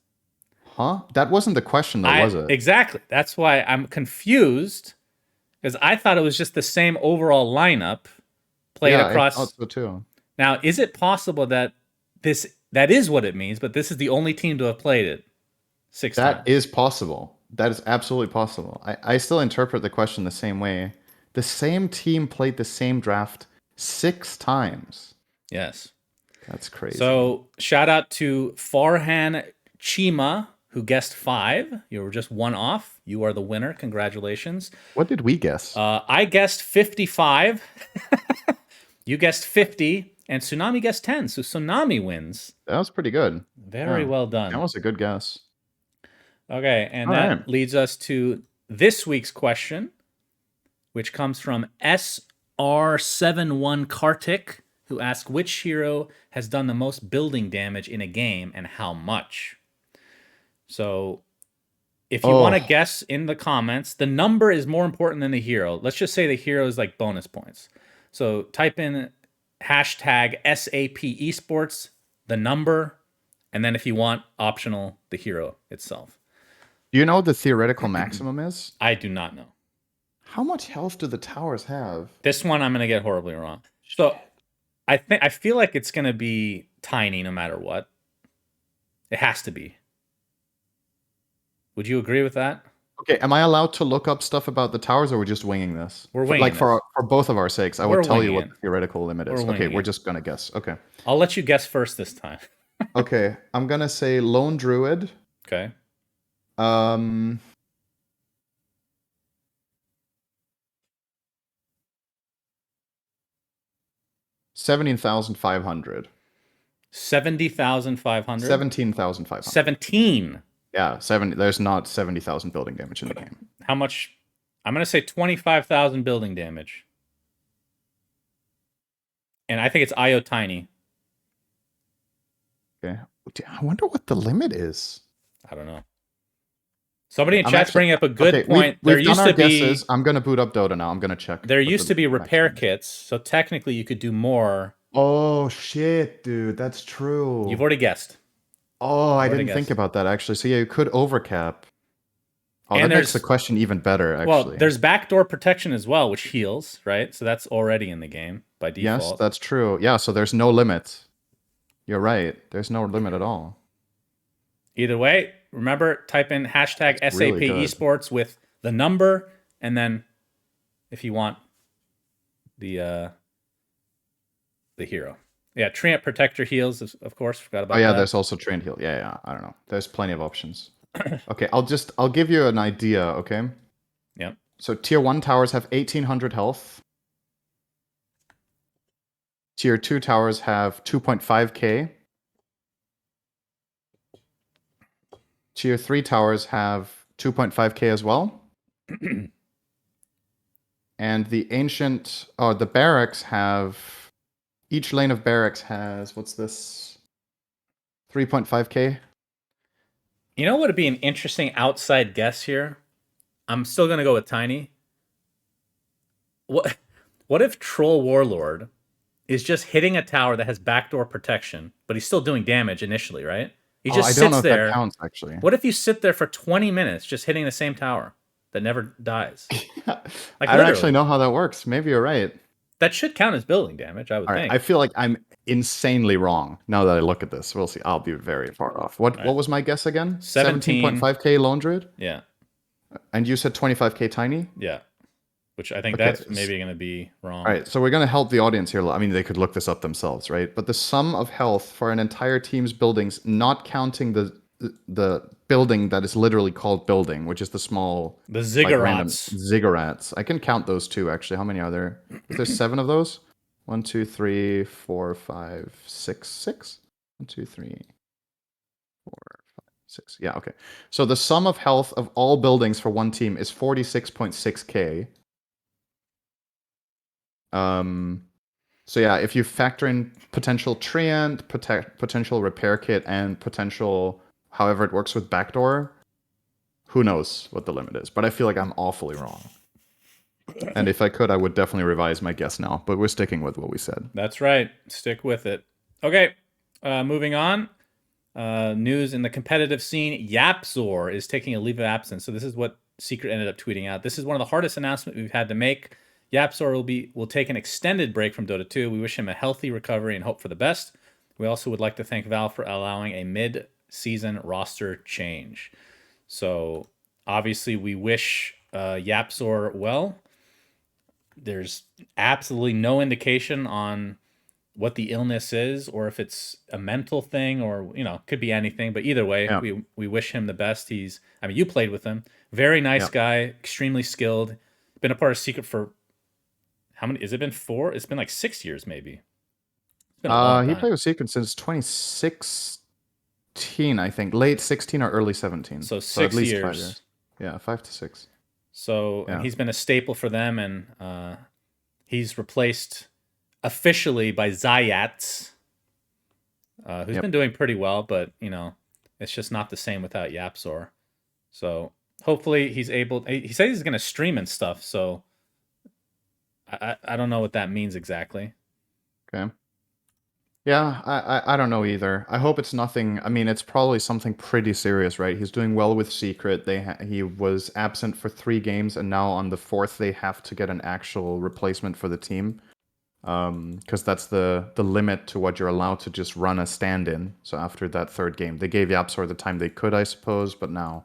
Huh? That wasn't the question, though, was it? Exactly. That's why I'm confused, because I thought it was just the same overall lineup played across. I thought so too. Now, is it possible that that is what it means, but this is the only team to have played it 6 times? That is possible. That is absolutely possible. I still interpret the question the same way. The same team played the same draft 6 times. Yes. That's crazy. So, shout out to Farhan Chima, who guessed 5. You were just 1 off. You are the winner. Congratulations. What did we guess? I guessed 55. You guessed 50. And Tsunami guessed 10. So Tsunami wins. That was pretty good. Very well done. That was a good guess. Okay, and All that right. leads us to this week's question, which comes from SR71 Kartik, who asked which hero has done the most building damage in a game and how much. So if you want to guess in the comments, the number is more important than the hero. Let's just say the hero is like bonus points. So type in hashtag SAP Esports, the number, and then if you want, optional, the hero itself. Do you know what the theoretical maximum is? I do not know. How much health do the towers have? This one I'm going to get horribly wrong. So I feel like it's going to be tiny no matter what. It has to be. Would you agree with that? Okay, am I allowed to look up stuff about the towers, or we're just winging this? We're winging this. For both of our sakes, I We're would tell you winging what the theoretical limit is. We're Okay, winging we're it. just gonna guess. Okay. I'll let you guess first this time. Okay, I'm gonna say Lone Druid. Okay. 17,500. 70,500? 17,500. 17. Yeah, 70. There's not 70,000 building damage in the game. How much? I'm going to say 25,000 building damage. And I think it's IO Tiny. Okay. I wonder what the limit is. I don't know. Somebody in chat's bringing up a good point. We've There used done our to be guesses. I'm going to boot up Dota now. I'm going to check. There what used the to be repair maximum is. kits, so technically you could do more. Oh, shit, dude. That's true. You've already guessed. Oh, I Already didn't think guessed. about that, actually. So, yeah, you could overcap. Oh, And that makes the question even better, well, actually. there's backdoor protection as well, which heals, right? So that's already in the game by Yes, default. that's true. Yeah, so there's no limit. You're right. There's no limit at all. Either way, remember, type in hashtag That's SAP really good. Esports with the number, and then if you want the hero. Yeah, Treant Protector heals, of course. Forgot about Oh yeah, that. there's also trained heal. Yeah, I don't know. There's plenty of options. Okay, I'll give you an idea, okay? Yep. So tier 1 towers have 1800 health. Tier 2 towers have 2.5k. Tier 3 towers have 2.5k as well. And the the barracks have, each lane of barracks has, what's this? 3.5k. You know what would be an interesting outside guess here? I'm still gonna go with Tiny. What if Troll Warlord is just hitting a tower that has backdoor protection, but he's still doing damage initially, right? He just I don't know sits if there. that counts, actually. What if you sit there for 20 minutes just hitting the same tower that never dies? I don't actually know how that works. Maybe you're right. That should count as building damage, I would think. I feel like I'm insanely wrong now that I look at this. We'll see. I'll be very far off. What was my guess again? 17.5k Lone Druid? Yeah. And you said 25k Tiny? Yeah. Which I think that's maybe going to be wrong. All right, so we're going to help the audience here. I mean, they could look this up themselves, right? But the sum of health for an entire team's buildings, not counting the building that is literally called building, which is the small... The ziggurats. Ziggurats. I can count those two, actually. How many are there? Is there 7 of those? 1, 2, 3, 4, 5, 6, 6? 1, 2, 3, 4, 5, 6. Yeah, okay. So the sum of health of all buildings for one team is 46.6k. So yeah, if you factor in potential treant, potential repair kit, and potential however it works with backdoor, who knows what the limit is. But I feel like I'm awfully wrong. And if I could, I would definitely revise my guess now. But we're sticking with what we said. That's right. Stick with it. Okay, moving on. News in the competitive scene. Yapzor is taking a leave of absence. So this is what Secret ended up tweeting out. This is one of the hardest announcements we've had to make. Yapzor will take an extended break from Dota 2. We wish him a healthy recovery and hope for the best. We also would like to thank Valve for allowing a mid-season roster change. So obviously we wish Yapzor well. There's absolutely no indication on what the illness is or if it's a mental thing or, could be anything. But either way, we wish him the best. You played with him. Very nice guy, extremely skilled. Been a part of Secret for... How many? Has it been 4? It's been like 6 years, maybe. It's been a long time. He played with Secret since 2016, I think. Late 16 or early 17. So at least years. 5 years. Yeah, 5 to 6. So and he's been a staple for them, and he's replaced officially by Zayat, who's been doing pretty well, but it's just not the same without Yapzor. So hopefully he's able. He said he's going to stream and stuff, so. I don't know what that means exactly. Okay. Yeah, I don't know either. I hope it's nothing. I mean, it's probably something pretty serious, right? He's doing well with Secret. He was absent for 3 games, and now on the 4th they have to get an actual replacement for the team, because that's the limit to what you're allowed to just run a stand-in. So after that 3rd game, they gave Yapzor the time they could, I suppose, but now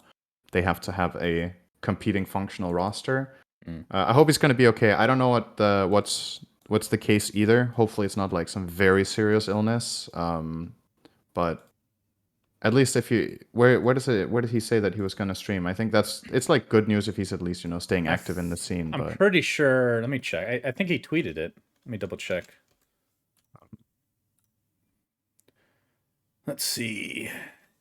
they have to have a competing functional roster. I hope he's going to be okay. I don't know what's the case either. Hopefully it's not like some very serious illness. But at least if where did he say that he was going to stream? I think it's like good news if he's at least staying active in the scene. I'm pretty sure. Let me check. I think he tweeted it. Let me double check. Let's see.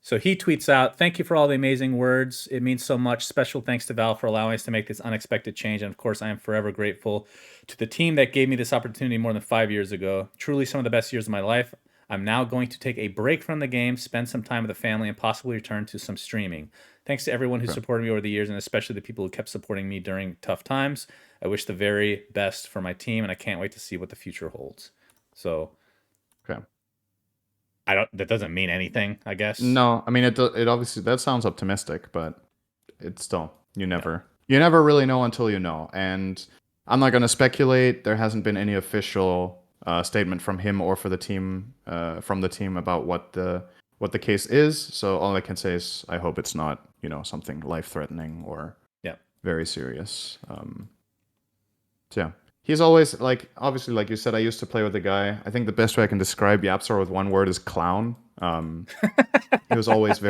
So he tweets out, "Thank you for all the amazing words. It means so much. Special thanks to Valve for allowing us to make this unexpected change. And of course, I am forever grateful to the team that gave me this opportunity more than 5 years ago. Truly some of the best years of my life. I'm now going to take a break from the game, spend some time with the family, and possibly return to some streaming. Thanks to everyone who supported me over the years, and especially the people who kept supporting me during tough times. I wish the very best for my team, and I can't wait to see what the future holds." So, okay. That doesn't mean anything, I guess. No, I mean it obviously, that sounds optimistic, but it's still, You never really know until you know. And I'm not going to speculate. There hasn't been any official statement from him or from the team about what the case is. So all I can say is I hope it's not, something life-threatening or very serious. So yeah. He's always, like, obviously, like you said, I used to play with the guy. I think the best way I can describe Yapzor with one word is clown. He was always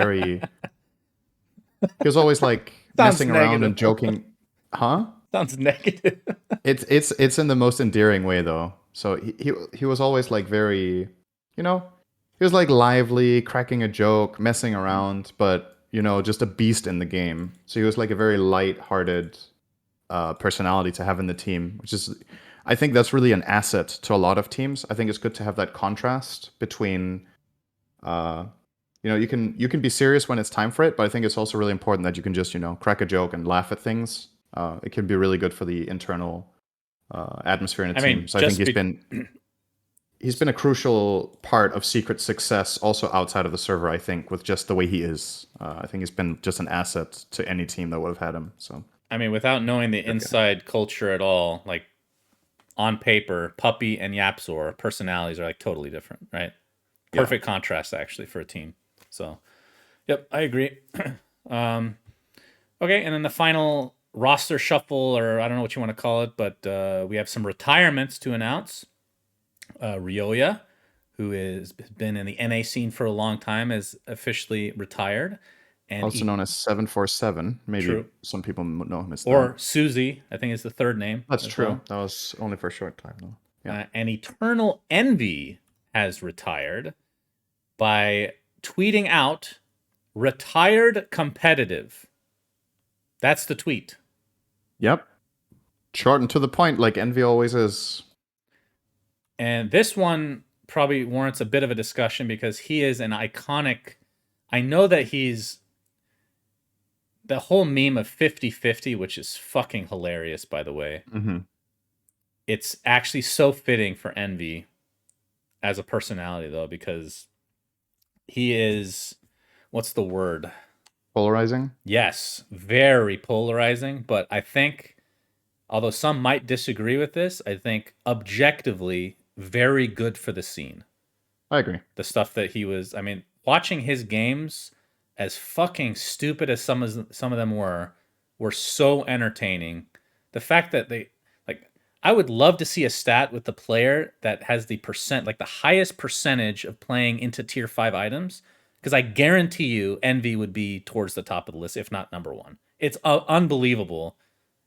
like messing around and joking. Huh? Sounds negative. It's in the most endearing way though. So he was always like very, he was like lively, cracking a joke, messing around, but just a beast in the game. So he was like a very light-hearted personality to have in the team, which is, I think that's really an asset to a lot of teams. I think it's good to have that contrast between, you can be serious when it's time for it, but I think it's also really important that you can just, crack a joke and laugh at things. It can be really good for the internal atmosphere in a team. So I think he's been a crucial part of Secret's success also outside of the server, I think, with just the way he is. I think he's been just an asset to any team that would have had him. So without knowing the inside culture at all, like on paper, Puppy and Yapzor personalities are like totally different, right? Perfect contrast actually for a team. So, yep, I agree. Okay, and then the final roster shuffle, or I don't know what you want to call it, but we have some retirements to announce. Ryoya, who has been in the NA scene for a long time, is officially retired. And also known as 747. Maybe some people know him as that. Or Susie, I think is the third name. That's true. Well. That was only for a short time, though. Yeah. And Eternal Envy has retired by tweeting out, "Retired competitive." That's the tweet. Yep. Short and to the point, like Envy always is. And this one probably warrants a bit of a discussion because he is an iconic... I know that he's... The whole meme of 50-50, which is fucking hilarious, by the way. Mm-hmm. It's actually so fitting for Envy as a personality, though, because he is... What's the word? Polarizing? Yes, very polarizing. But I think, although some might disagree with this, I think objectively very good for the scene. I agree. The stuff that he was... watching his games... as fucking stupid as some of them were so entertaining. The fact that I would love to see a stat with the player that has the highest percentage of playing into tier 5 items, because I guarantee you Envy would be towards the top of the list, if not number one. It's unbelievable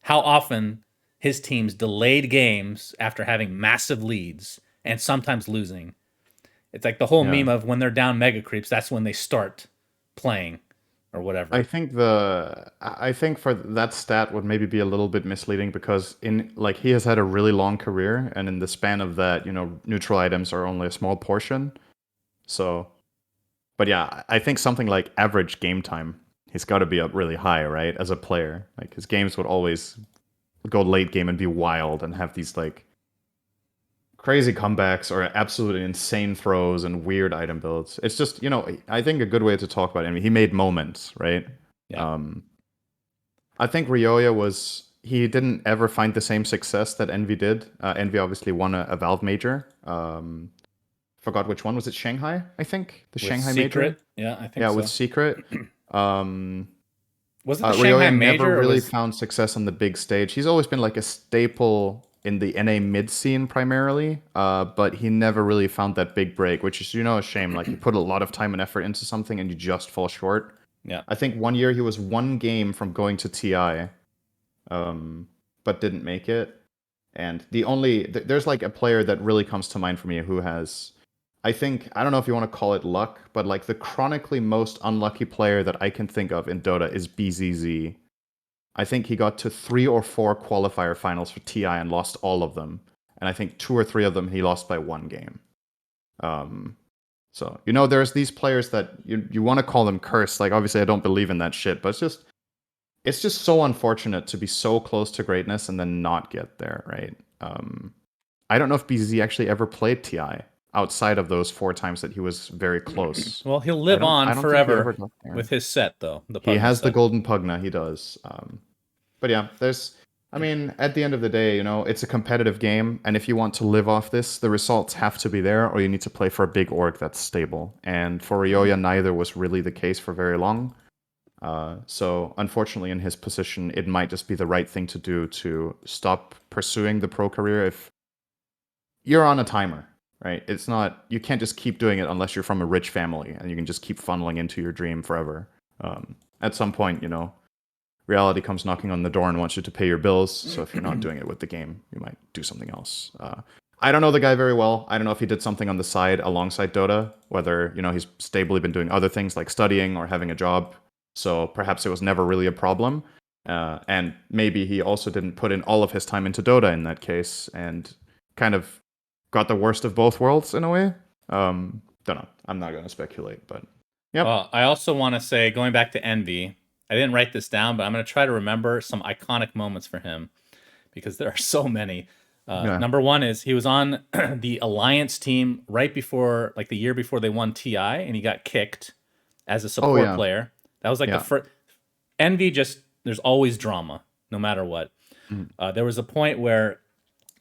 how often his teams delayed games after having massive leads and sometimes losing. It's like the whole meme of when they're down mega creeps, that's when they start playing or whatever. I think for that stat would maybe be a little bit misleading because he has had a really long career, and in the span of that, neutral items are only a small portion. So, but yeah, I think something like average game time, he's got to be up really high, right? As a player, like his games would always go late game and be wild and have these like crazy comebacks or absolutely insane throws and weird item builds. It's just, I think a good way to talk about him, he made moments, right? Yeah. I think Ryoya he didn't ever find the same success that Envy did. Envy obviously won a Valve major. Forgot which one. Was it Shanghai, I think? The with Shanghai Secret? major? Yeah, I think so. Yeah, with Secret. Was it the Shanghai Ryoya major? Never really found success on the big stage. He's always been like a staple in the NA mid scene primarily, but he never really found that big break, which is, a shame. Like, you put a lot of time and effort into something and you just fall short. Yeah. I think one year he was one game from going to TI, but didn't make it. And there's like a player that really comes to mind for me who has, I don't know if you want to call it luck, but like the chronically most unlucky player that I can think of in Dota is BZZ. I think he got to 3 or 4 qualifier finals for TI and lost all of them. And I think 2 or 3 of them he lost by 1 game. So, there's these players that you want to call them cursed. Like, obviously I don't believe in that shit, but it's just so unfortunate to be so close to greatness and then not get there, right? I don't know if BZZ actually ever played TI outside of those 4 times that he was very close. Well, he'll live on forever with his set, though. He has the golden Pugna, he does. But yeah, I mean, at the end of the day, it's a competitive game, and if you want to live off this, the results have to be there, or you need to play for a big org that's stable. And for Ryoya, neither was really the case for very long. So unfortunately, in his position, it might just be the right thing to do to stop pursuing the pro career if you're on a timer, right? You can't just keep doing it unless you're from a rich family and you can just keep funneling into your dream forever. At some point, reality comes knocking on the door and wants you to pay your bills. So if you're not doing it with the game, you might do something else. I don't know the guy very well. I don't know if he did something on the side alongside Dota, whether, he's stably been doing other things like studying or having a job. So perhaps it was never really a problem. And maybe he also didn't put in all of his time into Dota in that case and kind of got the worst of both worlds in a way. Don't know. I'm not going to speculate, but yep. Well, I also want to say, going back to Envy, I didn't write this down, but I'm going to try to remember some iconic moments for him because there are so many. Number one is he was on the Alliance team right before, like the year before they won TI, and he got kicked as a support player. That was like the first. Envy there's always drama, no matter what. There was a point where,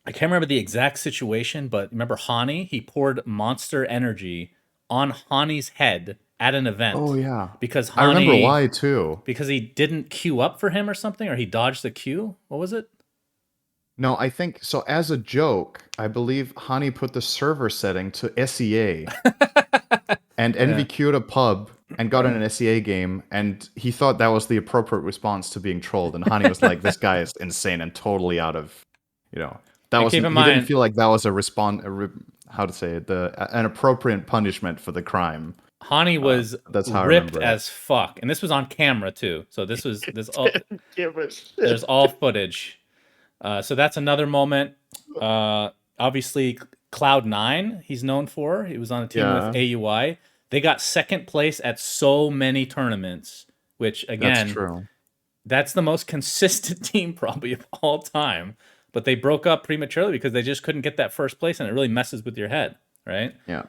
I can't remember the exact situation, but remember Hani? He poured Monster Energy on Hani's head at an event. Oh, yeah. Because I remember why, too. Because he didn't queue up for him or something, or he dodged the queue? What was it? No, I think, so as a joke, I believe Hani put the server setting to SEA. And Envy queued a pub and got in an SEA game, and he thought that was the appropriate response to being trolled. And Hani was like, this guy is insane and totally out of, that was he didn't feel like that was an appropriate punishment for the crime. Hani was ripped as fuck, and this was on camera too. So this all there's all footage. So that's another moment. Obviously, Cloud9, he's known for. He was on a team with AUI. They got second place at so many tournaments, which again, that's the most consistent team probably of all time. But they broke up prematurely because they just couldn't get that first place, and it really messes with your head, right? Yeah.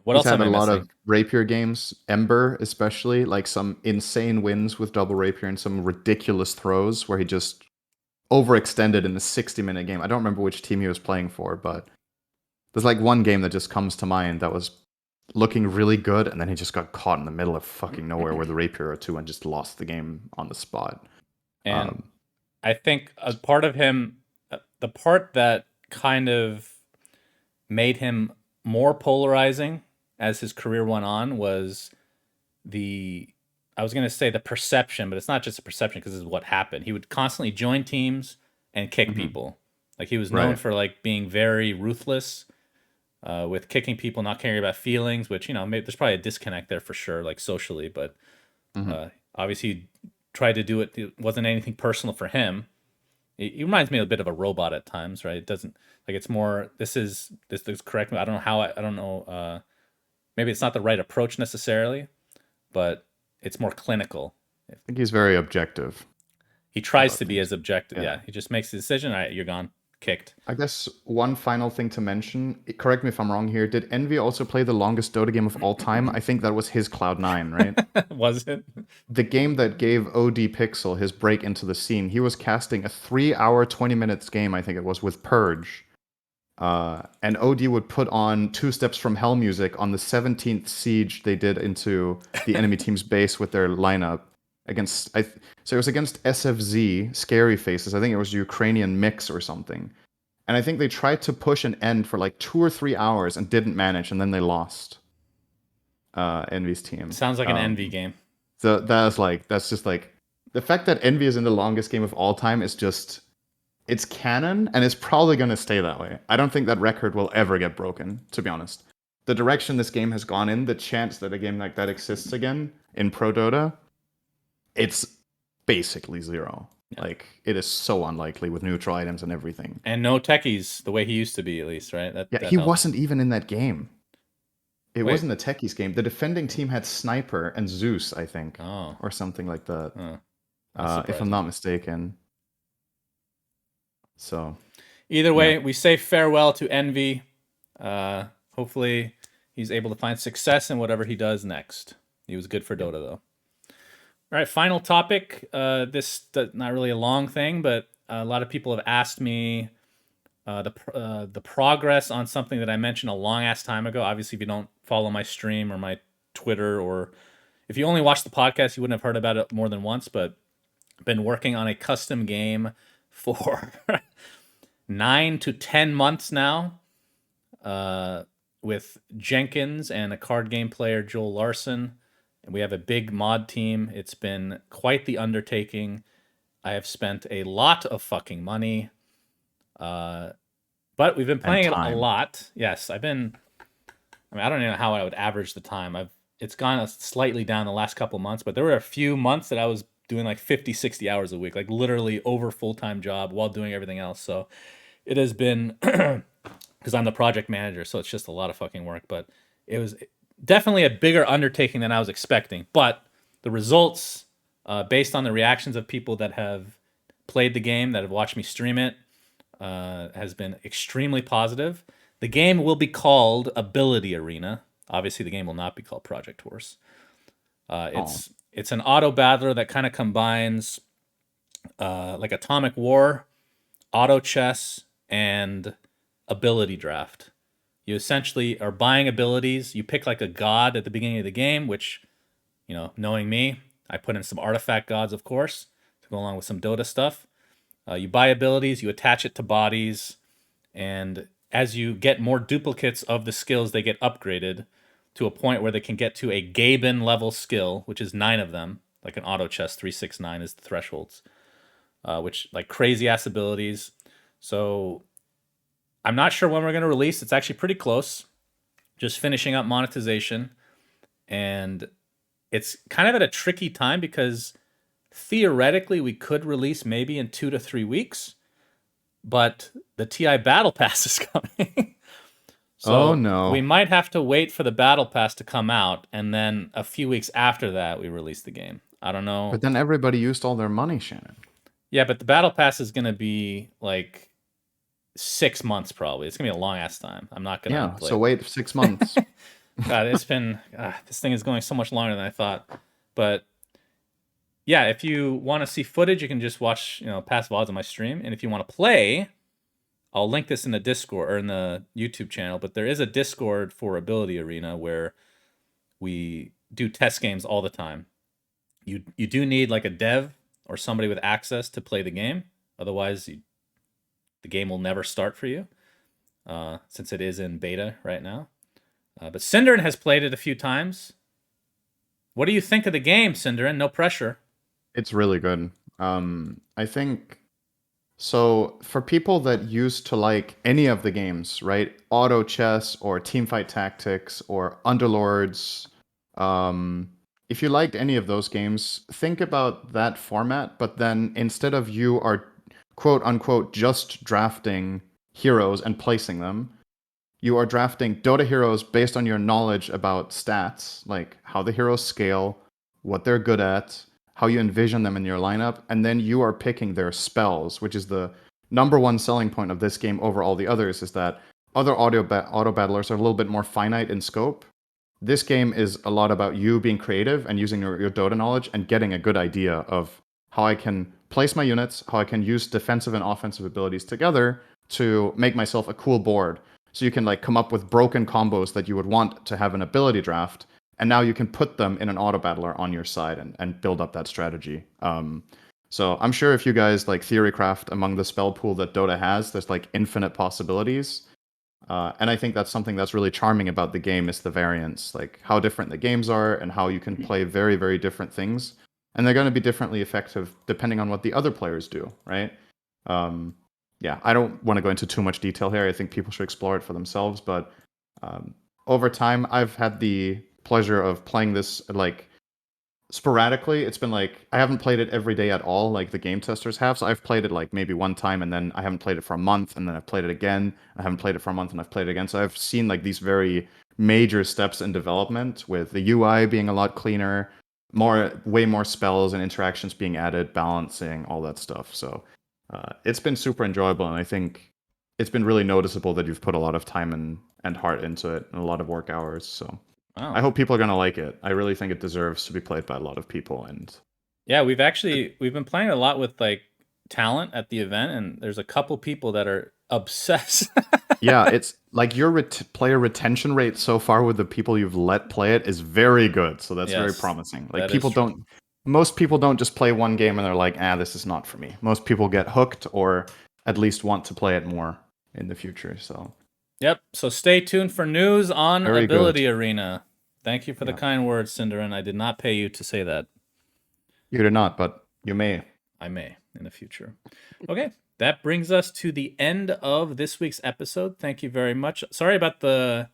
What else? He's had a lot of Rapier games, Ember especially, like some insane wins with double Rapier and some ridiculous throws where he just overextended in the 60-minute game. I don't remember which team he was playing for, but there's like one game that just comes to mind that was looking really good, and then he just got caught in the middle of fucking nowhere with the Rapier or two and just lost the game on the spot. And I think a part of him, the part that kind of made him more polarizing as his career went on was I was going to say the perception, but it's not just a perception because this is what happened. He would constantly join teams and kick people. Like he was known for like being very ruthless with kicking people, not caring about feelings, which, maybe there's probably a disconnect there for sure, like socially, but obviously he tried to do it. It wasn't anything personal for him. He reminds me a bit of a robot at times, right? It doesn't like it's more. This is correct. I don't know how. I don't know. Maybe it's not the right approach necessarily, but it's more clinical. I think he's very objective. He tries to be as objective. Yeah. He just makes the decision. All right, you're gone. Kicked. I guess one final thing to mention, correct me if I'm wrong here, did Envy also play the longest Dota game of all time? I think that was his Cloud9, right? Was it? The game that gave OD Pixel his break into the scene, he was casting a 3-hour, 20 minutes game, I think it was, with Purge. And OD would put on Two Steps from Hell music on the 17th siege they did into the enemy team's base with their lineup. So it was against SFZ, Scary Faces. I think it was Ukrainian mix or something. And I think they tried to push an end for like 2 or 3 hours and didn't manage, and then they lost. Envy's team. Sounds like an Envy game. So that's just like the fact that Envy is in the longest game of all time is just, it's canon, and it's probably going to stay that way. I don't think that record will ever get broken, to be honest. The direction this game has gone in, the chance that a game like that exists again in Pro Dota, it's basically zero. Yeah. Like, it is so unlikely with neutral items and everything. And no techies, the way he used to be, at least, right? That he wasn't even in that game. It wasn't a techies game. The defending team had Sniper and Zeus, I think. Oh. Or something like that. If I'm not mistaken. So, either way, we say farewell to Envy. Hopefully, he's able to find success in whatever he does next. He was good for Dota, though. All right, final topic. This not really a long thing, but a lot of people have asked me the progress on something that I mentioned a long ass time ago. Obviously, if you don't follow my stream or my Twitter, or if you only watch the podcast, you wouldn't have heard about it more than once. But I've been working on a custom game for 9 to 10 months now, with Jenkins and a card game player, Joel Larson. And we have a big mod team. It's been quite the undertaking. I have spent a lot of fucking money. But we've been playing it a lot. Yes, I don't know how I would average the time. It's gone slightly down the last couple months, but there were a few months that I was doing like 50, 60 hours a week, like literally over full-time job while doing everything else. So it has been, because I'm the project manager, so it's just a lot of fucking work, but it was definitely a bigger undertaking than I was expecting. But the results, based on the reactions of people that have played the game, that have watched me stream it, has been extremely positive. The game will be called Ability Arena. Obviously, the game will not be called Project Horse. It's an auto battler that kind of combines like Atomic War, auto chess, and ability draft. You essentially are buying abilities. You pick like a god at the beginning of the game, which, knowing me, I put in some artifact gods, of course, to go along with some Dota stuff. You buy abilities, you attach it to bodies, and as you get more duplicates of the skills, they get upgraded to a point where they can get to a Gaben level skill, which is 9 of them, like an auto chess 369 is the thresholds, which like crazy ass abilities. So I'm not sure when we're going to release. It's actually pretty close. Just finishing up monetization. And it's kind of at a tricky time because theoretically we could release maybe in 2 to 3 weeks, but the TI Battle Pass is coming. So no. We might have to wait for the Battle Pass to come out, and then a few weeks after that we release the game. I don't know. But then everybody used all their money, Shannon. Yeah, but the Battle Pass is going to be like 6 months probably. It's gonna be a long ass time. I'm not gonna. Yeah. So wait 6 months. God, it's been this thing is going so much longer than I thought. But yeah, if you want to see footage, you can just watch past VODs on my stream, and if you want to play, I'll link this in the Discord or in the YouTube channel. But there is a Discord for Ability Arena where we do test games all the time. You do need like a dev or somebody with access to play the game. Otherwise, the game will never start for you, since it is in beta right now. But syndereN has played it a few times. What do you think of the game, syndereN? No pressure. It's really good. I think, so for people that used to like any of the games, right? Auto chess or Teamfight Tactics or Underlords, if you liked any of those games, think about that format, but then instead of you are quote unquote just drafting heroes and placing them, you are drafting Dota heroes based on your knowledge about stats, like how the heroes scale, what they're good at, how you envision them in your lineup, and then you are picking their spells, which is the number one selling point of this game over all the others, is that other auto battlers are a little bit more finite in scope. This game is a lot about you being creative and using your Dota knowledge and getting a good idea of how I can place my units, how I can use defensive and offensive abilities together to make myself a cool board. So you can like come up with broken combos that you would want to have an ability draft, and now you can put them in an auto battler on your side and build up that strategy. So I'm sure if you guys like theorycraft among the spell pool that Dota has, there's like infinite possibilities. And I think that's something that's really charming about the game, is the variance, like how different the games are and how you can play very, very different things. And they're going to be differently effective depending on what the other players do, right? Yeah, I don't want to go into too much detail here. I think people should explore it for themselves. But over time, I've had the pleasure of playing this like sporadically. It's been like, I haven't played it every day at all, like the game testers have. So I've played it like maybe one time, and then I haven't played it for a month, and then I've played it again. I haven't played it for a month, and I've played it again. So I've seen like these very major steps in development, with the UI being a lot cleaner, way more spells and interactions being added, balancing, all that stuff. So it's been super enjoyable, and I think it's been really noticeable that you've put a lot of time and heart into it, and a lot of work hours. So Wow. I hope people are going to like it. I really think it deserves to be played by a lot of people, and Yeah, we've been playing a lot with like talent at the event, and there's a couple people that are obsessed. Yeah, it's like your player retention rate so far with the people you've let play it is very good. So that's very Yes, promising. Like that is true. most people don't just play one game and they're like, this is not for me. Most people get hooked or at least want to play it more in the future. So Yep. So stay tuned for news on Very Ability good. Arena. Thank you for the Yeah. kind words, syndereN. I did not pay you to say that. You did not, but you may. I may in the future. Okay. That brings us to the end of this week's episode. Thank you very much. Sorry about the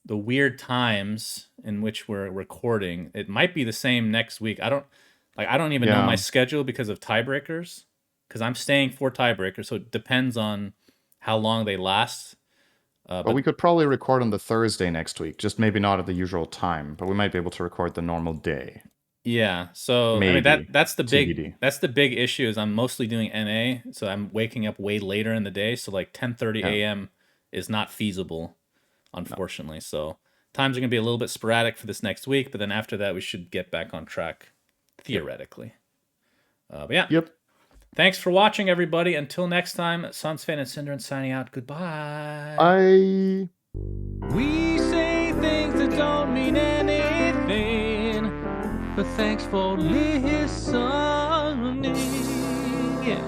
weird times in which we're recording. It might be the same next week. I don't even know my schedule because of tiebreakers, because I'm staying for tiebreakers, so it depends on how long they last. But we could probably record on the Thursday next week, just maybe not at the usual time, but we might be able to record the normal day. Yeah, so Maybe. I mean that's the TBD. big issue is I'm mostly doing NA, so I'm waking up way later in the day, so like 10:30 a.m. is not feasible, unfortunately. No. So times are gonna be a little bit sporadic for this next week, but then after that we should get back on track, theoretically. But yeah. Yep. Thanks for watching, everybody. Until next time, sunsfan and syndereN signing out. Goodbye. Bye. We say things that don't mean anything. But thanks for listening. Yeah.